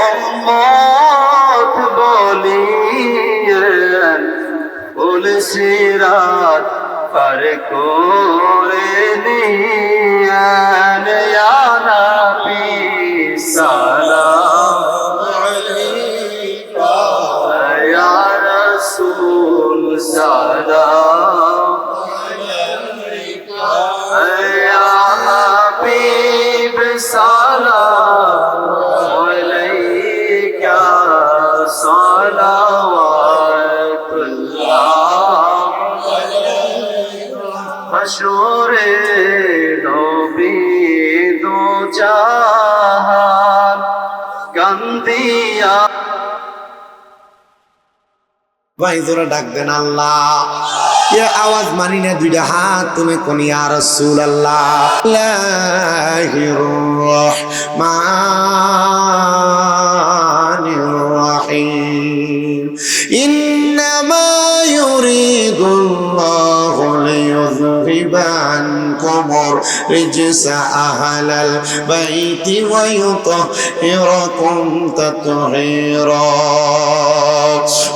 উম্মত বলিয়ে ফুল সিরাত পার করে দিয়েন ইয়া নবী সালাম আলাইকা ইয়া রাসূল সালাম আলাইকা ইয়া হাবিব সালাম আলাইকা সালাওয়াতুল্লাহ হাসরে নবী দো জাহান কান্দিয়া ভাই জোরে ডাক দেন আল্লাহ ये आवाज मानी ना दुइटा हाथ तुम्हें कोन या रसूल अल्लाहिर्रहमानिर्रहीम इन्नमा युरिदुल्लाहु लियुज़हिबा अन्कुमुर रिजसा अहलल बैति व युतहिराकुम तत्हीरा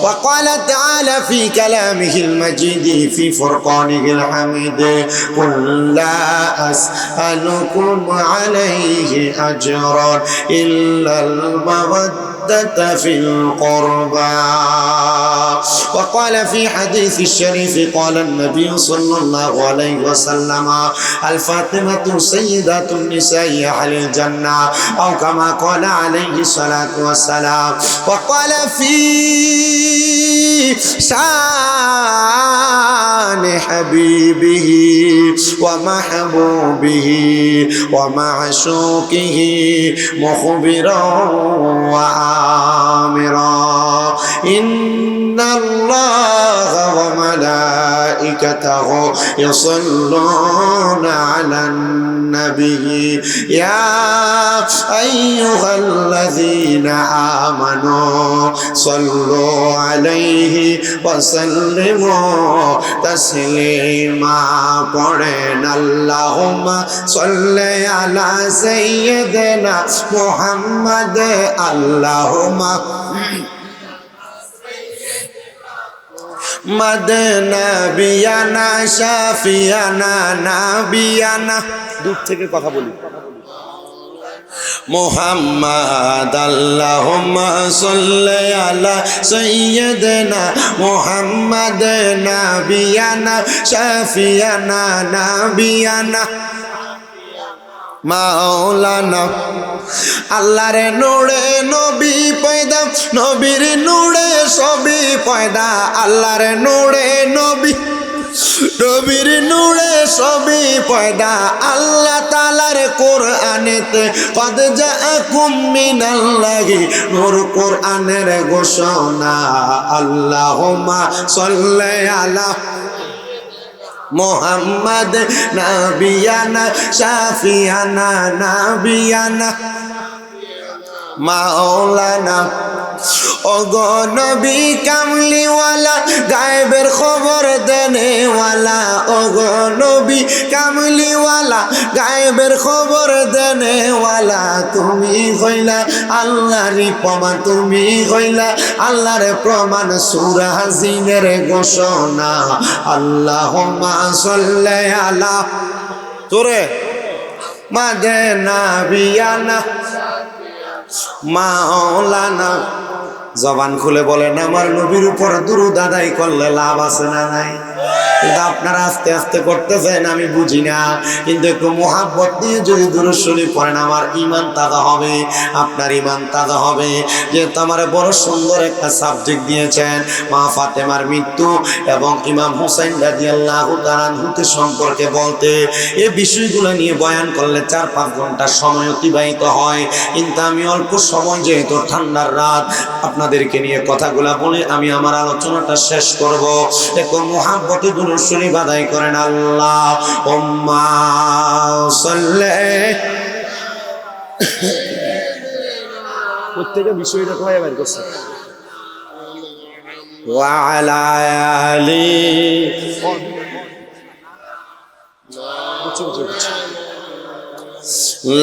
وقال تعالى في كلامه المجيد في فرقانه الحميد قل لا أسألكم عليه أجرا إلا المودة في القربى وقال في حديث الشريف قال النبي صلى الله عليه وسلم الفاطمة سيدة النساء أهل الجنة أو كما قال عليه الصلاة والسلام وقال في شان حبيبه ومحبوبه ومعشوقه مخبرا وآمرا إن الله وملائكته يصلون على النبي يا أيها الذين آمنوا صلوا عليه وسلموا تسليما قرن اللهم صل على سيدنا محمد اللهم مدنا بيانا شافيانا نبيانا দূর থেকে কথা বলি محمد اللهم صل على سيدنا محمد نبينا شافينا نبينا মাওলানা আল্লাহর নূরে নবী পয়দা নবীর নূরে সবই পয়দা আল্লাহর নূরে নবী নবীর নূরে সবই পয়দা আল্লাহ তাআলার কোরআনেতে কদ জাআকুম মিনাল্লাহি নূর কোরআনের ঘোষণা আল্লাহুম্মা সাল্লি আলা মোহাম্মদ নবিয়ানা শাফিয়ানা নবিয়ানা মাওলানা ওগো নবী কামলিওয়ালা গায়েবের খবর দেনেওয়ালা ওগো নবী কামলিওয়ালা গায়েবের খবর দেনেওয়ালা তুমি হইলা আল্লাহর প্রমাণ তুমি হইলা আল্লাহর প্রমাণ সূরা জিনের ঘোষণা আল্লাহুম্মা সাল্লি আলা তোরে মাদেনা বিয়ানা মাওলানা জবান খুলে বলেন আমার নবীর উপর দুরূদ আদায় করলে লাভ আছে না নাই কিন্তু আপনারা আস্তে আস্তে করতেছেন, আমি বুঝি না। কিন্তু একটু মোহাব্বত দিয়ে যদি দুরূদ শরীফ পড়েন, আমার ঈমান তাজা হবে, আপনার ঈমান তাজা হবে। যেহেতু আমার বড় সুন্দর একটা সাবজেক্ট দিয়েছেন, মা ফাতেমার মৃত্যু এবং ইমাম হুসাইন রাদিয়াল্লাহু তাআলা আনহুকে সম্পর্কে বলতে, এই বিষয়গুলো নিয়ে বয়ান করলে 4-5 ঘন্টা সময় অতিবাহিত হয়। কিন্তু আমি অল্প সময়, যেহেতু ঠান্ডার রাত, আপনাদেরকে নিয়ে কথাগুলা বলে আমি আমার আলোচনাটা শেষ করব। একটু মুহাব্বতে দুরূদ শরীফ আদায় করেন। আল্লাহুম্মা সাল্লি। প্রত্যেকে বিষয়টা কয় বের করছে। ওয়া আলা আলি।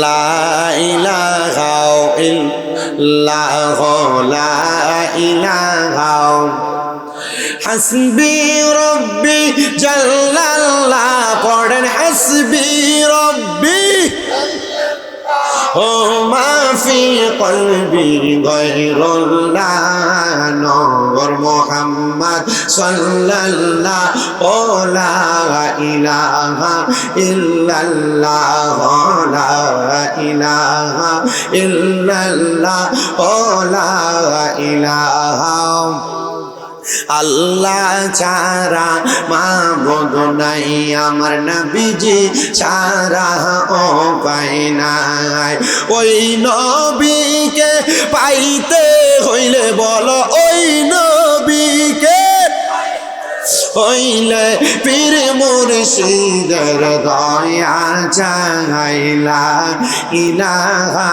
লা ইলাহা ইল্লাল্লাহু লা ইলাহা হাসবি রব্বি জাল্লাল্লাহ। পড়েন হাসবি রব্বি ও মা ফি কলবি গায়রুল্লাহ। নূর মুহাম্মদ সাল্লাল্লাহু লা ইলাহা ইল্লাল্লাহ লা ইলাহা ইল্লাল্লাহ লা ইলাহা। আল্লাহ ছাড়া মাবুদ নাই, আমার নবীজি ছাড়া উপায় নাই। ওই নবীকে পাইতে হইলে বলো, ওই নবীকে হইলে পীর মুর্শিদের দয়া চাইলা। ইলাহা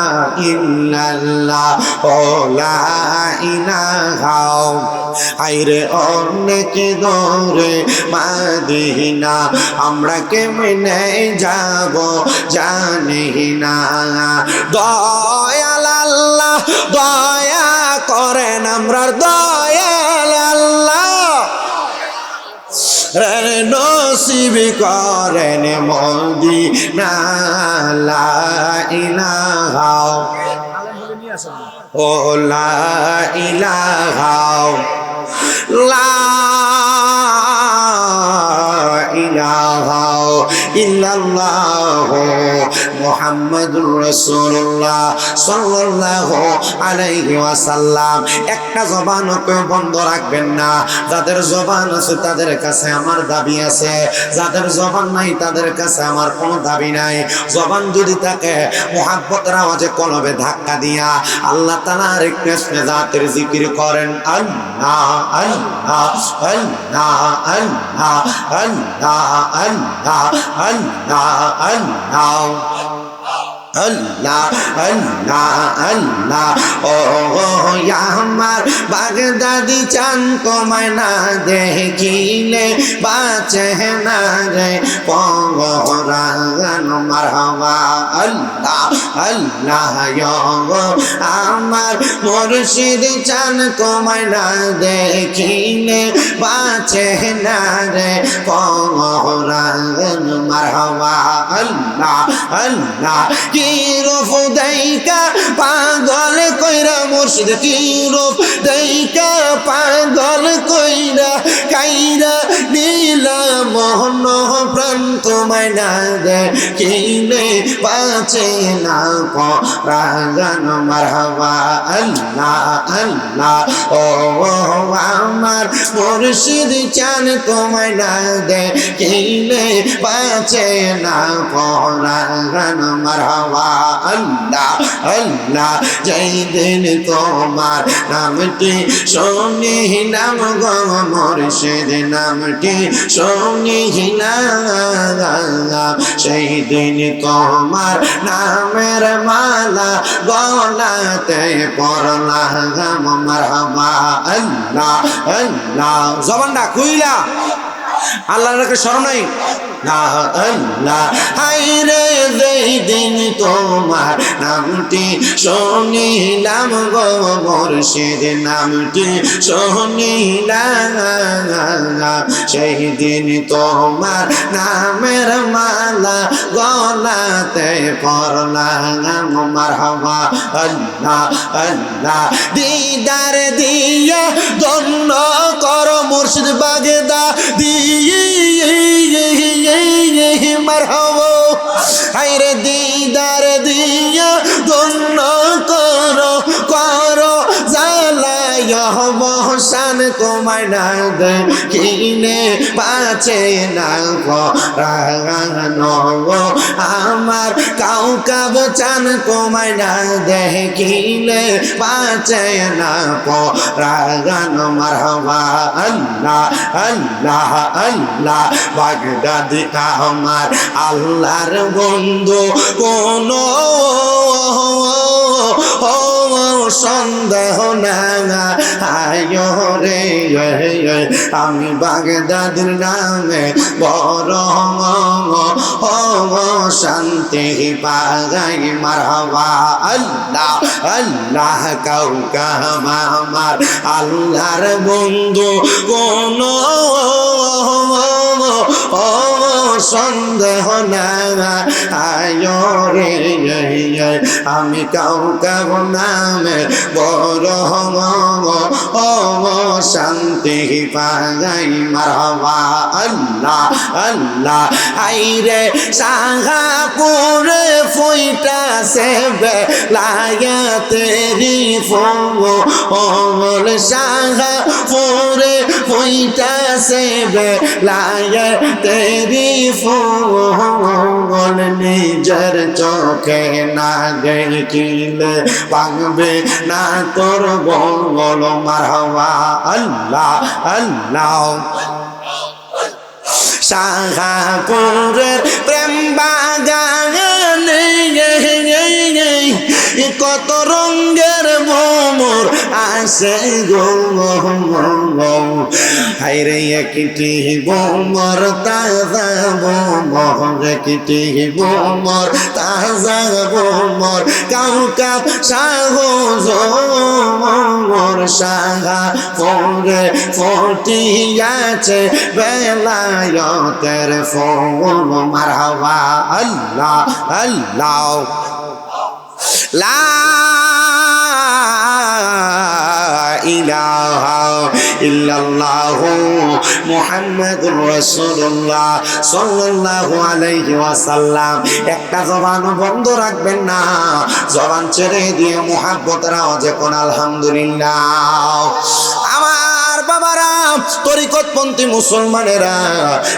ইল্লাল্লাহ লা ইলাহা। আইরে অনেক দূরে মাদিনা, আমরা কেমনে যাব জানি না। দয়াল আল্লাহ দয়া করেন, আমরা দয়াল আল্লাহ নসিব করেন মদিনা। লা ইলাহা ও লা ইলাহা লা ইলাহা ইল্লাল্লাহু মুহাম্মাদুর রাসূলুল্লাহ সাল্লাল্লাহু আলাইহি ওয়াসাল্লাম। একটা জবানও কেউ বন্ধ রাখবেন না। যাদের জবান আছে তাদের কাছে আমার দাবি আছে, যাদের জবান নাই তাদের কাছে আমার কোনো দাবি নাই। জবান যদি থাকে, মুহাব্বতের আওয়াজে কলবে ধাক্কা দিয়া আল্লাহ তাআলার কৃষ্ণে জাতের জিকির করেন। আল্লাহ আল্লাহ আল্লাহ আল্লাহ আল্লাহ আল্লাহ আল্লাহ আল্লাহ আল্লাহ আল্লাহ আল্লাহ। ও আমার বাগদাদি চান তোমায় না দেখিলে বাঁচে না রে পরাণ। মারহাবা আল্লাহ আল্লাহ। আমার মুর্শিদ চান তোমায় না দেখিলে বাঁচে না রে পরাণ। মারহাবা আল্লাহ আল্লাহ। কি রূপ দেইকা পাগল কইরা মুর্শিদ, কি রূপ দেইকা পাগল কইরা কাইরা নীলা মোহন প্রাণ তোমায় না দেখিলে বাঁচে না পরাণ। মারহাবা আল্লাহ আল্লাহ। ও আমার মুর্শিদ চান তোমায় না দেখিলে বাঁচে না পরাণ। মারহাবা আল্লাহ আল্লাহ। যেই দিন তোমার নামটি শুনিলাম গো মুর্শিদ, নামটি শুনিলাম, সেই দিন তোমার নামের মালা গলাতে পরলাম। মারহাবা আল্লাহ আল্লাহ। জবানটা খুইলা আল্লাহর স্মরণ নাই। হাইরে যেই দিন তোমার নামটি শুনিলাম গো মুর্শিদ, নামটি শুনিলাম, সেই দিন তোমার নামের মালা গলাতে পরলাম। মারহাবা আল্লাহ আল্লাহ। দিদার দিয়া ধন্য কর মুর্শিদ বাগদা দিয়ে দেখিলে পাছে না পরানো আমার কাউকাব চান তোমায় না দেখিলে পাছে না পরানো মারহাবা আল্লাহ আল্লাহ আল্লাহ বাগদাদি আমার আল্লাহর বন্ধু কোন সন্দেহ না আয় রে আমি বাগদাদির নামে বড় শান্তি পাগাই মারহাবা আল্লাহ আল্লাহ কাউকা আমার আল্লাহর বন্ধু কোন সন্দেহ না আয় রে আমি কাউকা নামে বড় শান্তি পাগাই মারহাবা আল্লাহ আল্লাহ আইরে সাহাপুরে ফইটাছে বেলায়াতেরি ফল সাহাপুরে ফইটাছে বেলায়াতেরি ফল নিজের চোখে না দেখিলে পাগবে না তোর বল মারহাবা আল্লাহ আল্লাহ শাহাপুরের প্রেম বাগানে কত রঙের মোমর আসে গো হাইরে একটি বোমর তাজা বোমর একটি বোমর তাজা বোমর কাউকা সাহর শাহাপুরে ফটিয়াছে বেলায়তের ফল মারহাবা আল্লাহ আল্লাহ লা ইলাহা ইল্লাল্লাহু মুহাম্মাদুর রাসূলুল্লাহ সাল্লাল্লাহু আলাইহি ওয়াসাল্লাম একটা জবান বন্ধ রাখবেন না জবান ছেড়ে দিয়ে মুহাব্বতের আওয়াজে কোন আলহামদুলিল্লাহ আমার বাবারা তরিকতপন্থী মুসলমানেরা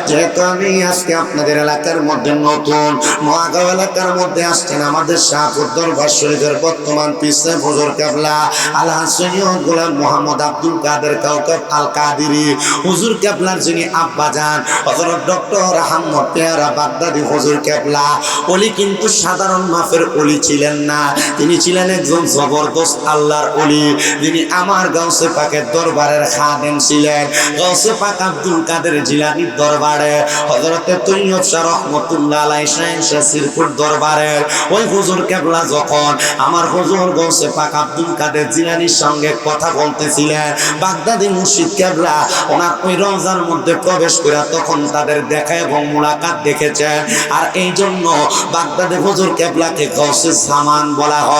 যেহেতু আমি আজকে আপনাদের এলাকার মধ্যে নতুন মহাগাঁও এলাকার মধ্যে আসছেন আমাদের শাহপুর দরবার শরীফের বর্তমান পিসে হুজুর কেবলা আলহাজ সৈয়দ গোলাম মোহাম্মদ আব্দুল কাদের কাউকাব আল কাদিরি হুজুর কেবলার যিনি আব্বা যান হযরত ডক্টর আহমদ পেয়ারা বাগদাদি হুজুর কেবলা ওলি কিন্তু সাধারণ মাফের ওলি ছিলেন না তিনি ছিলেন একজন জবরদস্ত আল্লাহর ওলি যিনি আমার গাউসে পাকের দরবারের খাদেম ছিলেন গাউসে পাক আব্দুল কাদের জিলানীর দরবারে হযরতে তৈয়ব শাহ রহমাতুল্লাহ আলাইহি শাহ সিরপুর দরবারে ওই হুজুর কেবলা যখন আমার হুজুর গাউসে পাক আব্দুল কাদের জিলানীর সঙ্গে কথা বলতেছিলেন বাগদাদি মুর্শিদ কেবলা ওনার ওই রওজার মধ্যে প্রবেশ করে তখন তাদের দেখা এবং মুলাকাত দেখেছেন আর এই জন্য বাগদাদি হুজুর কেবলাকে গাউসে জামান বলা হয়।